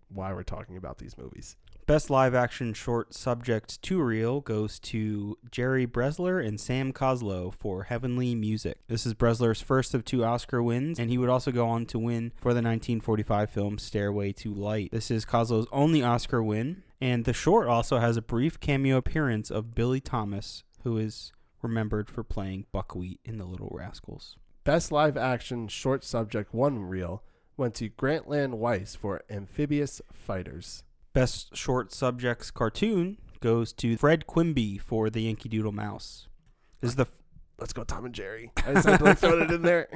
why we're talking about these movies. Best live action short subject to reel goes to Jerry Bresler and Sam Kozlow for Heavenly Music. This is Bresler's first of 2 Oscar wins, and he would also go on to win for the 1945 film Stairway to Light. This is Kozlow's only Oscar win, and the short also has a brief cameo appearance of Billy Thomas, who is remembered for playing Buckwheat in The Little Rascals. Best live action short subject 1 reel went to Grantland Weiss for Amphibious Fighters. Best short subjects cartoon goes to Fred Quimby for The Yankee Doodle Mouse. This is the Let's go Tom and Jerry. I just had to throw it in there.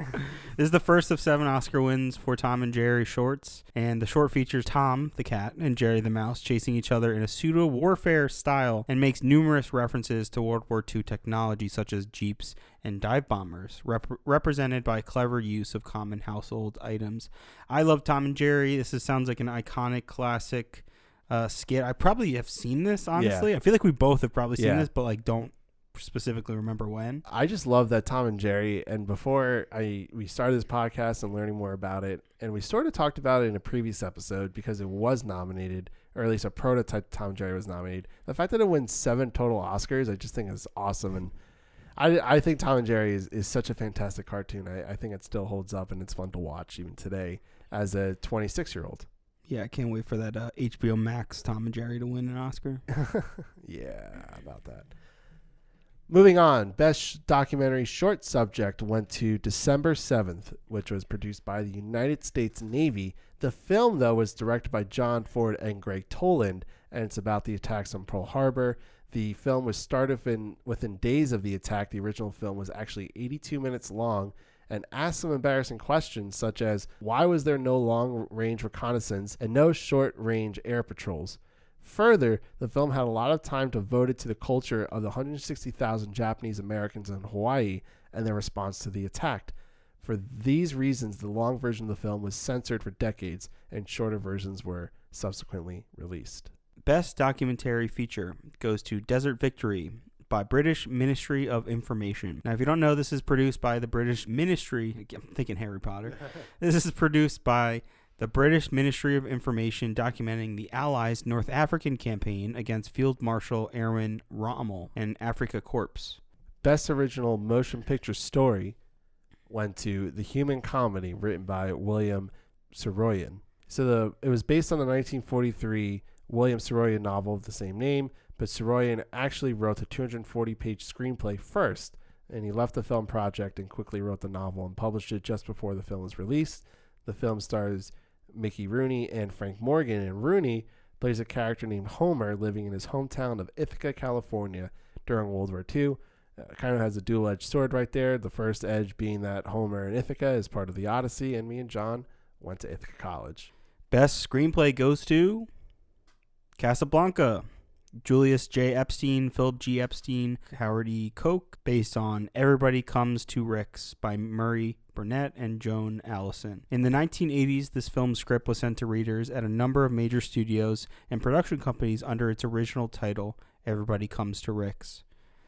This is the first of 7 Oscar wins for Tom and Jerry shorts, and the short features Tom, the cat, and Jerry, the mouse, chasing each other in a pseudo-warfare style, and makes numerous references to World War II technology such as jeeps and dive bombers, represented by clever use of common household items. I love Tom and Jerry. This sounds like an iconic classic skit. I probably have seen this, honestly. Yeah. I feel like we both have probably seen this, but don't specifically remember when. I just love that Tom and Jerry, and before we started this podcast and learning more about it, and we sort of talked about it in a previous episode because it was nominated, or at least a prototype of Tom and Jerry was nominated. The fact that it wins 7 total Oscars, I just think is awesome. And I think Tom and Jerry is such a fantastic cartoon. I think it still holds up, and it's fun to watch even today as a 26-year-old. Yeah, I can't wait for that HBO Max Tom and Jerry to win an Oscar. Yeah, about that. Moving on, Best Documentary Short Subject went to December 7th, which was produced by the United States Navy. The film, though, was directed by John Ford and Greg Toland, and it's about the attacks on Pearl Harbor. The film was started within days of the attack. The original film was actually 82 minutes long and asked some embarrassing questions, such as, why was there no long-range reconnaissance and no short-range air patrols? Further, the film had a lot of time devoted to the culture of the 160,000 Japanese Americans in Hawaii and their response to the attack. For these reasons, the long version of the film was censored for decades, and shorter versions were subsequently released. Best Documentary Feature goes to Desert Victory by British Ministry of Information. Now, if you don't know, this is produced by the British Ministry. I'm thinking Harry Potter. This is produced by the British Ministry of Information, documenting the Allies' North African campaign against Field Marshal Erwin Rommel and Afrika Korps. Best Original Motion Picture Story went to The Human Comedy, written by William Saroyan. So it was based on the 1943 William Saroyan novel of the same name, but Saroyan actually wrote the 240-page screenplay first, and he left the film project and quickly wrote the novel and published it just before the film was released. The film stars Mickey Rooney and Frank Morgan, and Rooney plays a character named Homer living in his hometown of Ithaca, California during World War II. Kind of has a dual-edged sword right there. The first edge being that Homer in Ithaca is part of the Odyssey, and me and John went to Ithaca College. Best Screenplay goes to Casablanca. Julius J. Epstein, Philip G. Epstein, Howard E. Koch, based on Everybody Comes to Rick's by Murray Burnett and Joan Allison. In the 1980s, this film's script was sent to readers at a number of major studios and production companies under its original title, Everybody Comes to Rick's.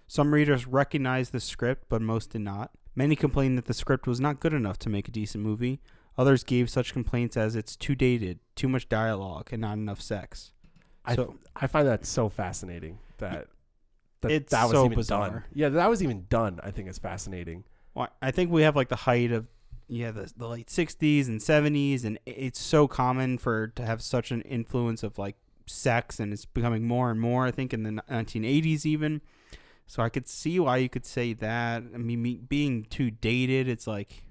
Some readers recognized the script, but most did not. Many complained that the script was not good enough to make a decent movie. Others gave such complaints as it's too dated, too much dialogue, and not enough sex. I find that so fascinating that was so even bizarre. Done. Yeah, that was even done. I think it's fascinating. Well, I think we have the height of the late 60s and 70s, and it's so common to have such an influence of sex, and it's becoming more and more, I think, in the 1980s even. So I could see why you could say that. I mean, being too dated, it's like,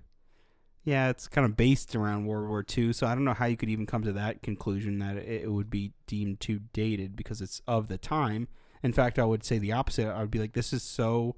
yeah, it's kind of based around World War II. So I don't know how you could even come to that conclusion that it would be deemed too dated because it's of the time. In fact, I would say the opposite. I would be like, this is so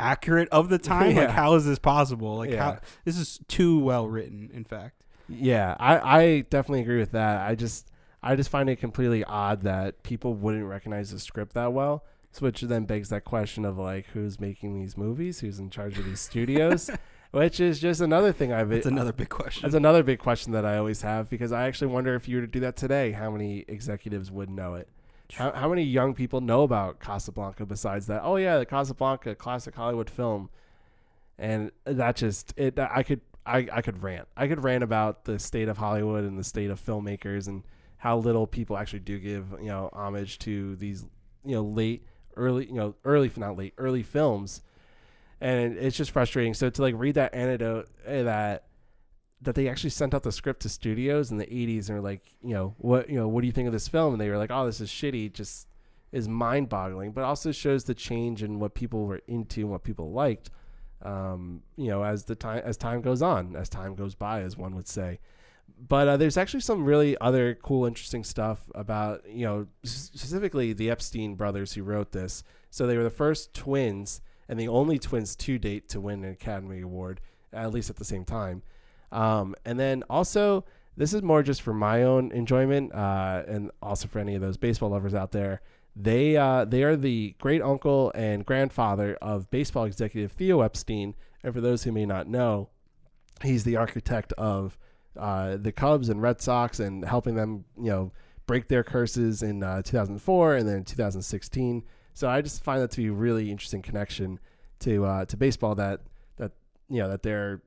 accurate of the time. Like, how is this possible? Like, how this is too well written, in fact. Yeah, I definitely agree with that. I just find it completely odd that people wouldn't recognize the script that well. Which then begs that question of like, who's making these movies? Who's in charge of these studios? Which is just another thing It's another big question. That's another big question that I always have, because I actually wonder if you were to do that today, how many executives would know it? How many young people know about Casablanca besides that? Oh yeah, the Casablanca, classic Hollywood film. And that just I could rant. I could rant about the state of Hollywood and the state of filmmakers and how little people actually do give, homage to these, early films. And it's just frustrating. So to like read that anecdote that they actually sent out the script to studios in the 80s and were like, what do you think of this film? And they were like, oh, this is shitty, just is mind boggling, but also shows the change in what people were into and what people liked. As time goes on, as time goes by, as one would say. But there's actually some really other cool, interesting stuff about, specifically the Epstein brothers who wrote this. So they were the first twins and the only twins to date to win an Academy Award, at least at the same time. And then also, this is more just for my own enjoyment, and also for any of those baseball lovers out there. They are the great uncle and grandfather of baseball executive Theo Epstein. And for those who may not know, he's the architect of the Cubs and Red Sox and helping them, break their curses in 2004 and then in 2016. So I just find that to be a really interesting connection to baseball that their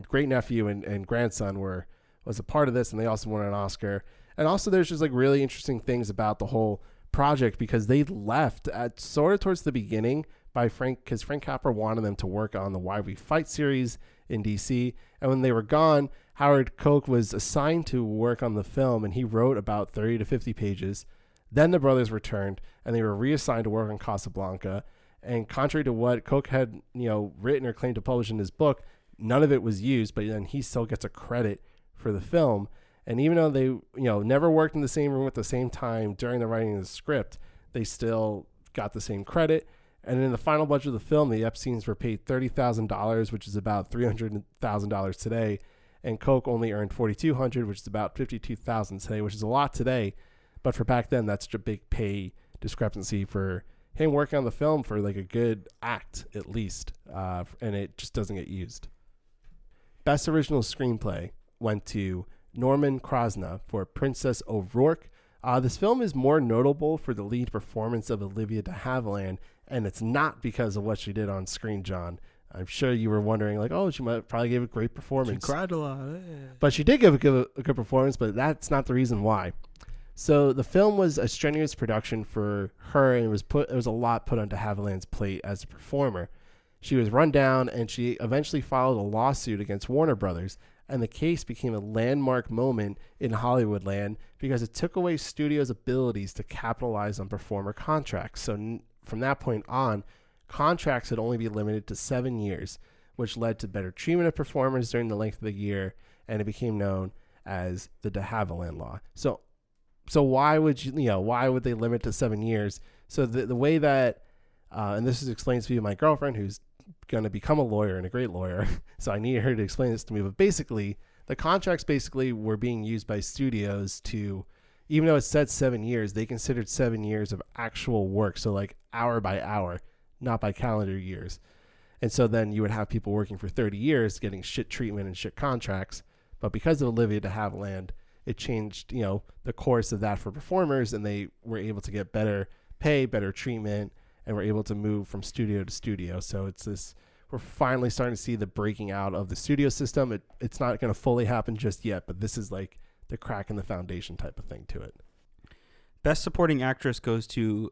great nephew and grandson was a part of this, and they also won an Oscar. And also there's just like really interesting things about the whole project, because they left at sort of towards the beginning because Frank Capra wanted them to work on the Why We Fight series in DC. And when they were gone, Howard Koch was assigned to work on the film, and he wrote about 30 to 50 pages. Then the brothers returned, and they were reassigned to work on Casablanca. And contrary to what Koch had, written or claimed to publish in his book, none of it was used, but then he still gets a credit for the film. And even though they, never worked in the same room at the same time during the writing of the script, they still got the same credit. And in the final budget of the film, the Epsteins were paid $30,000, which is about $300,000 today. And Koch only earned $4,200, which is about $52,000 today, which is a lot today. But for back then, that's such a big pay discrepancy for him working on the film for like a good act, at least. And it just doesn't get used. Best Original Screenplay went to Norman Krasna for Princess O'Rourke. This film is more notable for the lead performance of Olivia de Havilland, and it's not because of what she did on screen, John. I'm sure you were wondering, like, oh, she might probably gave a great performance. She cried a lot. But she did give a good performance, but that's not the reason why. So the film was a strenuous production for her, and it was a lot put onto Havilland's plate as a performer. She was run down, and she eventually filed a lawsuit against Warner Brothers, and the case became a landmark moment in Hollywood land because it took away studios' abilities to capitalize on performer contracts. So from that point on, contracts would only be limited to 7 years, which led to better treatment of performers during the length of the year, and it became known as the de Havilland Law. So why would why would they limit to 7 years? So the way that, and this is explained to me by my girlfriend, who's going to become a lawyer and a great lawyer, so I needed her to explain this to me. But basically, the contracts were being used by studios to, even though it said 7 years, they considered 7 years of actual work, so like hour by hour, not by calendar years. And so then you would have people working for 30 years getting shit treatment and shit contracts. But because of Olivia de Havilland, it changed, the course of that for performers, and they were able to get better pay, better treatment, and we're able to move from studio to studio. So we're finally starting to see the breaking out of the studio system. It's not going to fully happen just yet, but this is like the crack in the foundation type of thing to it. Best Supporting Actress goes to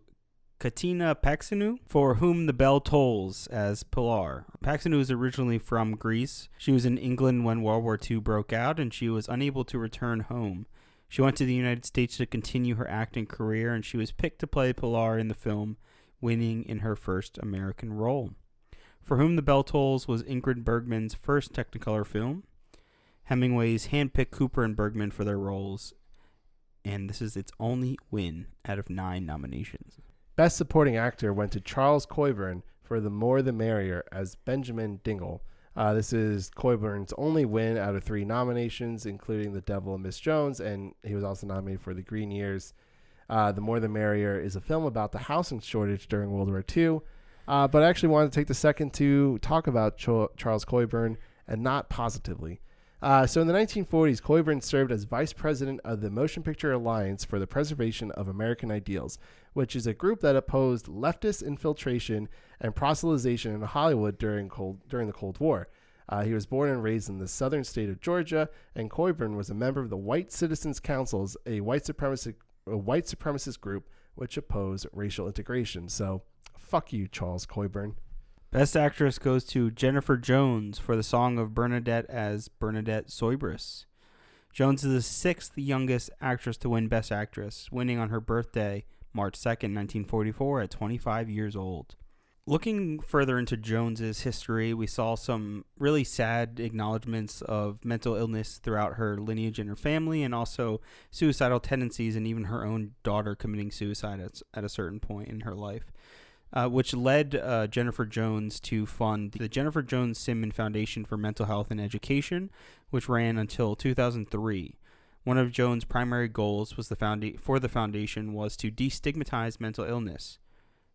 Katina Paxinu, for Whom the Bell Tolls, as Pilar. Paxinu is originally from Greece. She was in England when World War II broke out, and she was unable to return home. She went to the United States to continue her acting career, and she was picked to play Pilar in the film winning in her first American role. For Whom the Bell Tolls was Ingrid Bergman's first Technicolor film. Hemingway's handpicked Cooper and Bergman for their roles, and this is its only win out of 9 nominations. Best Supporting Actor went to Charles Coyburn for The More the Merrier as Benjamin Dingle. This is Coyburn's only win out of 3 nominations, including The Devil and Miss Jones, and he was also nominated for The Green Years. The More the Merrier is a film about the housing shortage during World War II, but I actually wanted to take the second to talk about Charles Coyburn, and not positively. So in the 1940s, Coyburn served as vice president of the Motion Picture Alliance for the Preservation of American Ideals, which is a group that opposed leftist infiltration and proselytization in Hollywood during the Cold War. He was born and raised in the southern state of Georgia, and Coyburn was a member of the White Citizens Councils, a white supremacist group which opposed racial integration. So, fuck you, Charles Coyburn. Best Actress goes to Jennifer Jones for The Song of Bernadette as Bernadette Soybris. Jones is the 6th youngest actress to win Best Actress, winning on her birthday, March 2nd, 1944, at 25 years old. Looking further into Jones's history, we saw some really sad acknowledgments of mental illness throughout her lineage and her family, and also suicidal tendencies, and even her own daughter committing suicide at a certain point in her life. Which led Jennifer Jones to fund the Jennifer Jones Simon Foundation for Mental Health and Education, which ran until 2003. One of Jones' primary goals was for the foundation was to destigmatize mental illness.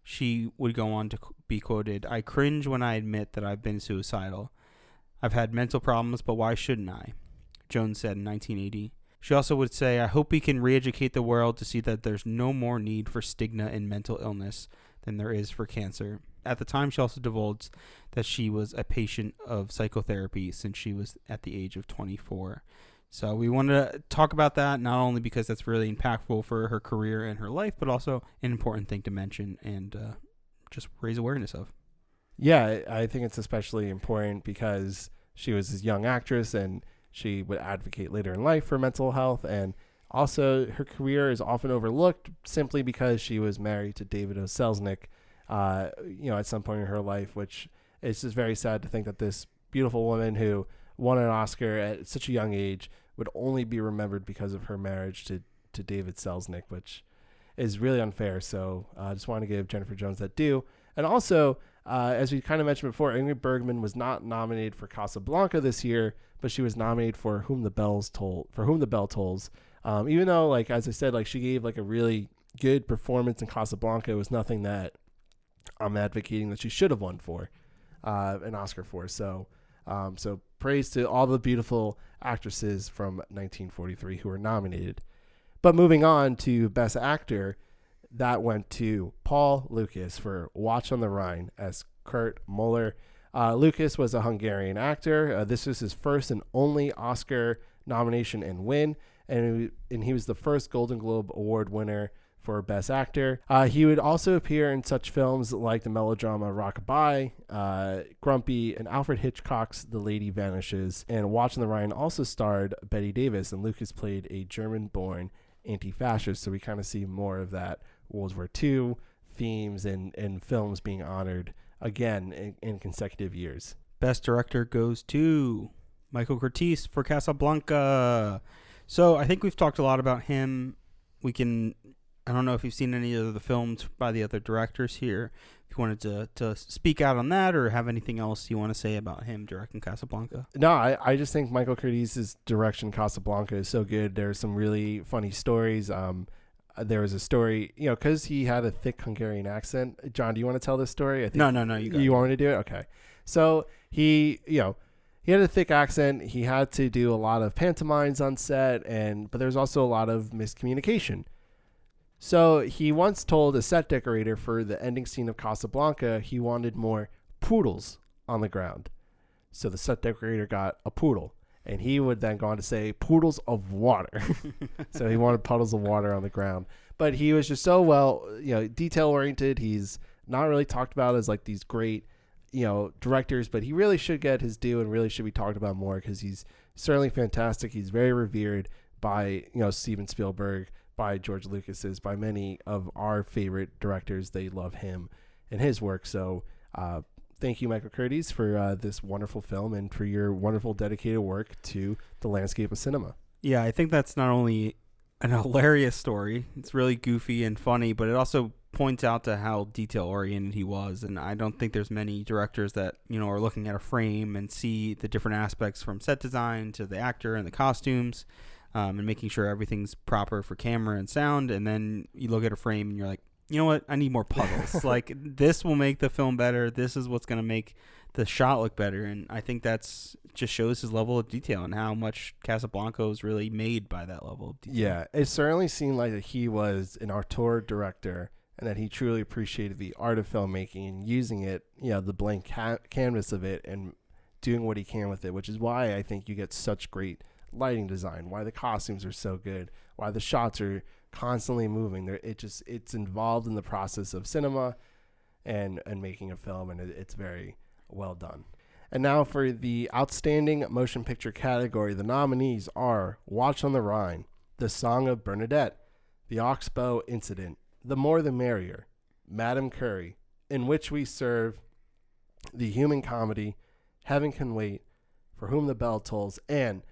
She would go on to be quoted, "I cringe when I admit that I've been suicidal. I've had mental problems, but why shouldn't I?" Jones said in 1980. She also would say, "I hope we can re-educate the world to see that there's no more need for stigma in mental illness than there is for cancer." At the time, she also divulged that she was a patient of psychotherapy since she was at the age of 24. So we wanted to talk about that, not only because that's really impactful for her career and her life, but also an important thing to mention and just raise awareness of. Yeah, I think it's especially important because she was a young actress and she would advocate later in life for mental health, and also her career is often overlooked simply because she was married to David O. Selznick, at some point in her life, which is just very sad to think that this beautiful woman who won an Oscar at such a young age would only be remembered because of her marriage to David Selznick, which is really unfair. So I just want to give Jennifer Jones that due. And also, as we kind of mentioned before, Ingrid Bergman was not nominated for Casablanca this year, but she was nominated for Whom the Bell Tolls. Even though, like, as I said, like, she gave like a really good performance in Casablanca, it was nothing that I'm advocating that she should have won for an Oscar for. So praise to all the beautiful actresses from 1943 who were nominated. But moving on to Best Actor, that went to Paul Lukas for Watch on the Rhine as Kurt Muller. Lukas was a Hungarian actor. This was his first and only Oscar nomination and win, and he was the first Golden Globe Award winner for Best Actor. He would also appear in such films like the melodrama Rockabye, Grumpy, and Alfred Hitchcock's The Lady Vanishes. And Watch on the Rhine also starred Bette Davis, and Lukas played a German-born anti-fascist, so we kind of see more of that World War II themes and films being honored again in consecutive years. Best Director goes to Michael Curtiz for Casablanca. So I think we've talked a lot about him. I don't know if you've seen any of the films by the other directors here. If you wanted to speak out on that or have anything else you want to say about him directing Casablanca. No, I just think Michael Curtiz's direction Casablanca is so good. There's some really funny stories. There was a story, because he had a thick Hungarian accent. John, do you want to tell this story? No. You want me to do it? Okay. So he had a thick accent. He had to do a lot of pantomimes on set, but there's also a lot of miscommunication. So he once told a set decorator for the ending scene of Casablanca he wanted more poodles on the ground. So the set decorator got a poodle, and he would then go on to say poodles of water. So he wanted puddles of water on the ground. But he was just so detail oriented. He's not really talked about as like these great, directors, but he really should get his due and really should be talked about more because he's certainly fantastic. He's very revered by, Steven Spielberg, by George Lucas's, by many of our favorite directors. They love him. in his work. So thank you, Michael Curtiz, for this wonderful film and for your wonderful dedicated work to the landscape of cinema. Yeah, I think that's not only an hilarious story, it's really goofy and funny, but it also points out to how detail-oriented he was. And I don't think there's many directors that, are looking at a frame and see the different aspects from set design to the actor and the costumes, and making sure everything's proper for camera and sound. And then you look at a frame and you're like, you know what? I need more puddles. Like, this will make the film better. This is what's going to make the shot look better. And I think that's just shows his level of detail and how much Casablanca was really made by that level of detail. Yeah, it certainly seemed like that he was an auteur director and that he truly appreciated the art of filmmaking and using it, the blank canvas of it and doing what he can with it, which is why I think you get such great lighting design, why the costumes are so good, why the shots are constantly moving. It's involved in the process of cinema and making a film, and it's very well done. And now for the outstanding motion picture category, the nominees are Watch on the Rhine, The Song of Bernadette, The Oxbow Incident, The More the Merrier, Madame Curie, In Which We Serve, The Human Comedy, Heaven Can Wait, For Whom the Bell Tolls, and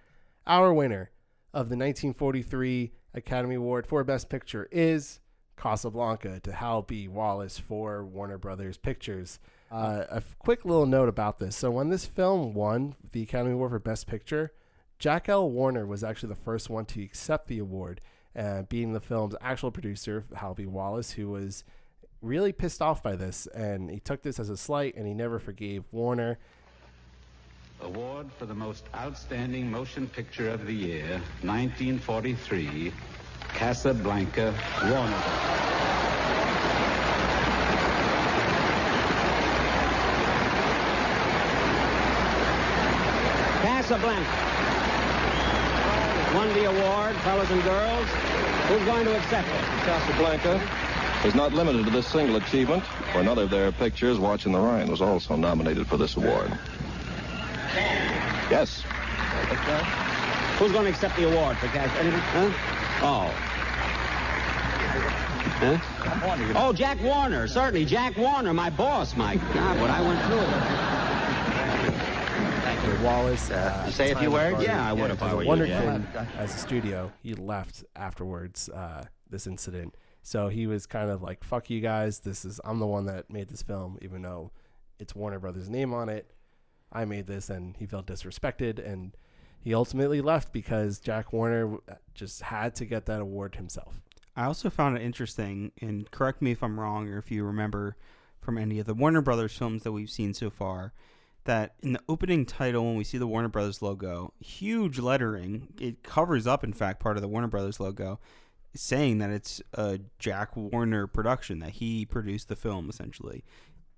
our winner of the 1943 Academy Award for Best Picture is Casablanca, to Hal B. Wallace for Warner Brothers Pictures. A quick little note about this. So when this film won the Academy Award for Best Picture, Jack L. Warner was actually the first one to accept the award, being the film's actual producer, Hal B. Wallace, who was really pissed off by this, and he took this as a slight, and he never forgave Warner. Award for the most outstanding motion picture of the year, 1943, Casablanca, Warner. Casablanca won the award, fellas and girls. Who's going to accept it? Casablanca is not limited to this single achievement, for another of their pictures, Watch on the Rhine, was also nominated for this award. Yes. Who's going to accept the award for Casablanca? Huh? Oh. Huh? Oh, Jack Warner. Certainly, Jack Warner, my boss, Mike. God, what I went through. Wallace. Say a few words? Yeah, I would if I were you. Wonderkin, as a studio, he left afterwards this incident. So he was kind of like, fuck you guys. I'm the one that made this film, even though it's Warner Brothers' name on it. I made this, and he felt disrespected, and he ultimately left because Jack Warner just had to get that award himself. I also found it interesting, and correct me if I'm wrong or if you remember from any of the Warner Brothers films that we've seen so far, that in the opening title, when we see the Warner Brothers logo, huge lettering, it covers up, in fact, part of the Warner Brothers logo, saying that it's a Jack Warner production, that he produced the film, essentially.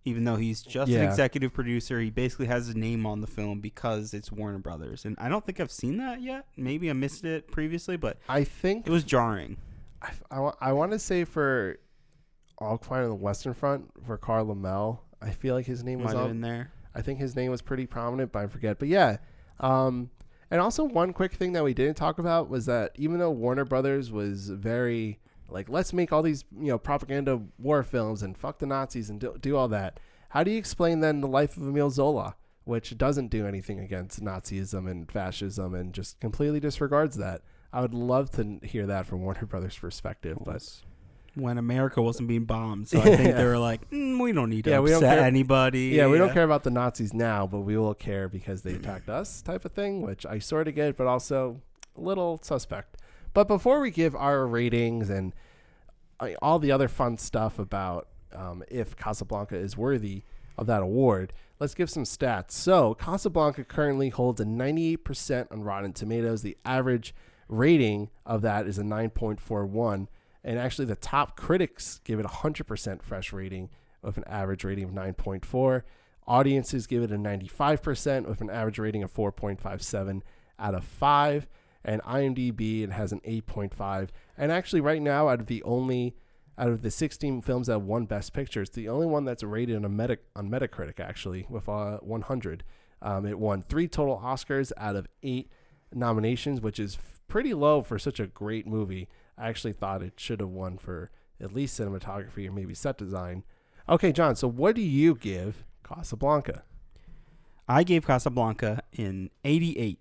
Even though he's just an executive producer, he basically has his name on the film because it's Warner Brothers. And I don't think I've seen that yet. Maybe I missed it previously, but I think it was jarring. I want to say for All Quiet on the Western Front, for Carl Lammel, I feel like his name was in there. I think his name was pretty prominent, but I forget. But yeah. And also one quick thing that we didn't talk about was that even though Warner Brothers was very... like, let's make all these, propaganda war films and fuck the Nazis and do all that. How do you explain then the life of Emile Zola, which doesn't do anything against Nazism and fascism and just completely disregards that? I would love to hear that from Warner Brothers' perspective. But when America wasn't being bombed, so I think they were like, we don't need to upset anybody. Yeah, we don't care about the Nazis now, but we will care because they attacked us type of thing, which I sort of get, but also a little suspect. But before we give our ratings and all the other fun stuff about if Casablanca is worthy of that award, let's give some stats. So Casablanca currently holds a 98% on Rotten Tomatoes. The average rating of that is a 9.41. And actually the top critics give it 100% fresh rating with an average rating of 9.4. Audiences give it a 95% with an average rating of 4.57 out of 5. And IMDb, it has an 8.5. And actually right now, out of the 16 films that won Best Picture, it's the only one that's rated on Metacritic, actually, with 100. It won 3 total Oscars out of 8 nominations, which is pretty low for such a great movie. I actually thought it should have won for at least cinematography or maybe set design. Okay, John, so what do you give Casablanca? I gave Casablanca in 88.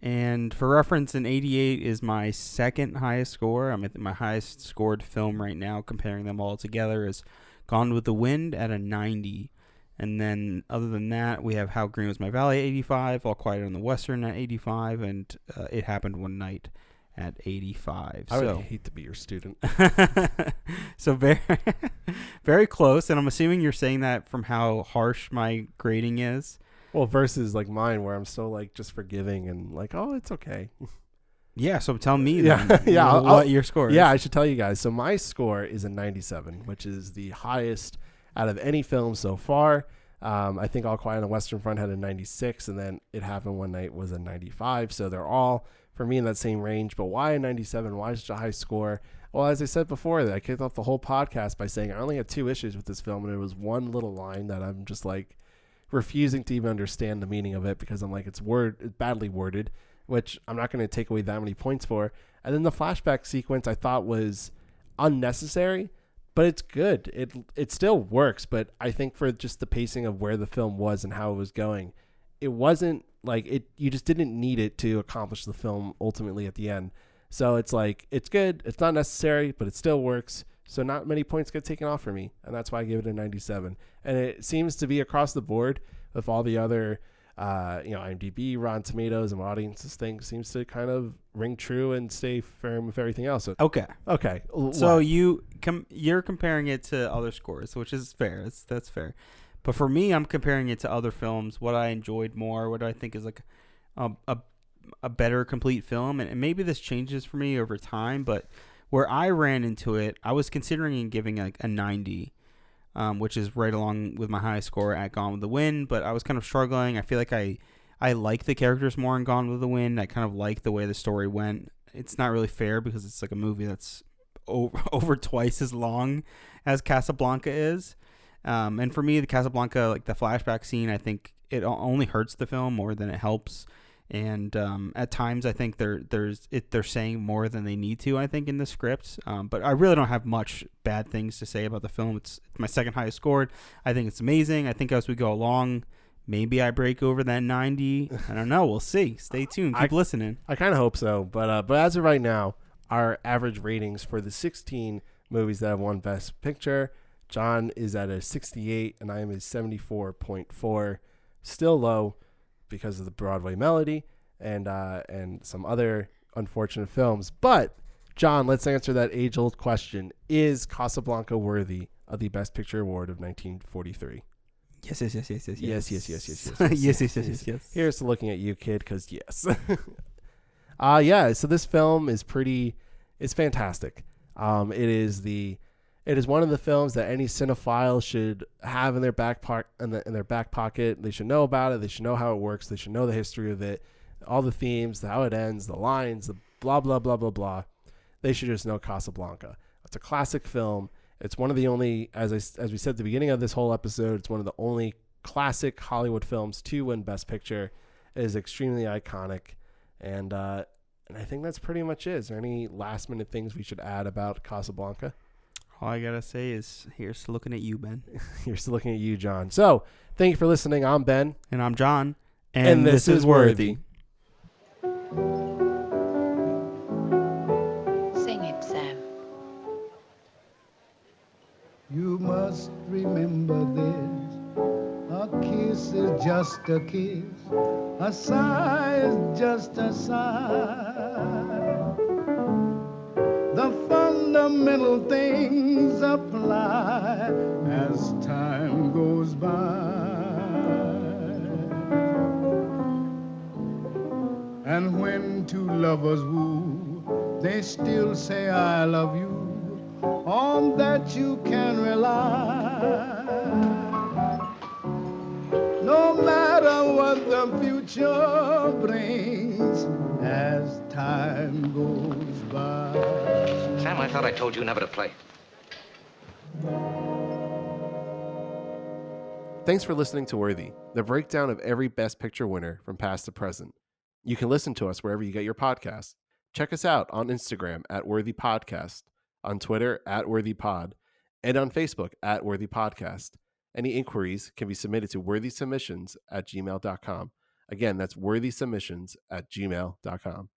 And for reference, an 88 is my second highest score. I'm at my highest scored film right now, comparing them all together, is Gone with the Wind at a 90. And then other than that, we have How Green Was My Valley at 85, All Quiet on the Western at 85, and It Happened One Night at 85. I would hate to be your student. So very, very close. And I'm assuming you're saying that from how harsh my grading is. Well, versus like mine, where I'm so like just forgiving and like, oh, it's okay. Yeah, so tell me then what what your score is. Yeah, I should tell you guys. So my score is a 97, which is the highest out of any film so far. I think All Quiet on the Western Front had a 96, and then It Happened One Night was a 95. So they're all, for me, in that same range. But why a 97? Why such a high score? Well, as I said before, I kicked off the whole podcast by saying I only had 2 issues with this film, and it was one little line that I'm just like refusing to even understand the meaning of it, because I'm like, it's badly worded, which I'm not going to take away that many points for. And then the flashback sequence I thought was unnecessary, but it's good. It still works, but I think for just the pacing of where the film was and how it was going, it wasn't like it. You just didn't need it to accomplish the film ultimately at the end. So it's like, it's good. It's not necessary, but it still works. So not many points get taken off for me, and that's why I give it a 97. And it seems to be across the board with all the other, IMDb, Rotten Tomatoes, and audiences things seems to kind of ring true and stay firm with everything else. So, Okay. So What? you're comparing it to other scores, which is fair. That's fair. But for me, I'm comparing it to other films. What I enjoyed more, what I think is like a better complete film, and maybe this changes for me over time, but where I ran into it, I was considering giving like a 90, which is right along with my high score at Gone with the Wind, but I was kind of struggling. I feel like I like the characters more in Gone with the Wind. I kind of like the way the story went. It's not really fair because it's like a movie that's over twice as long as Casablanca is. And for me, the Casablanca, like the flashback scene, I think it only hurts the film more than it helps. And at times, I think they're saying more than they need to, I think, in the script. But I really don't have much bad things to say about the film. It's my second highest scored. I think it's amazing. I think as we go along, maybe I break over that 90. I don't know. We'll see. Stay tuned. Keep listening. I kind of hope so. But as of right now, our average ratings for the 16 movies that have won Best Picture, John is at a 68, and I am a 74.4. Still low, because of the Broadway Melody and some other unfortunate films. But, John, let's answer that age-old question. Is Casablanca worthy of the Best Picture Award of 1943? Yes. Yes. Here's to looking at you, kid, because yes. So this film is it's fantastic. It is one of the films that any cinephile should have in their back pocket. They should know about it. They should know how it works. They should know the history of it, all the themes, how it ends, the lines, the blah, blah, blah, blah, blah. They should just know Casablanca. It's a classic film. It's one of the only, as we said at the beginning of this whole episode, it's one of the only classic Hollywood films to win Best Picture. It is extremely iconic. And I think that's pretty much it. Is there any last minute things we should add about Casablanca? All I got to say is, here's to looking at you, Ben. Here's to looking at you, John. So, thank you for listening. I'm Ben. And I'm John. And this is Worthy. Sing it, Sam. You must remember this. A kiss is just a kiss. A sigh is just a sigh. The fundamental things apply as time goes by. And when two lovers woo, they still say I love you. On that you can rely. No matter what the future brings as time goes by. Sam, I thought I told you never to play. Thanks for listening to Worthy, the breakdown of every Best Picture winner from past to present. You can listen to us wherever you get your podcasts. Check us out on Instagram at Worthy Podcast, on Twitter at Worthy Pod, and on Facebook at Worthy Podcast. Any inquiries can be submitted to worthysubmissions@gmail.com. Again, that's worthysubmissions@gmail.com.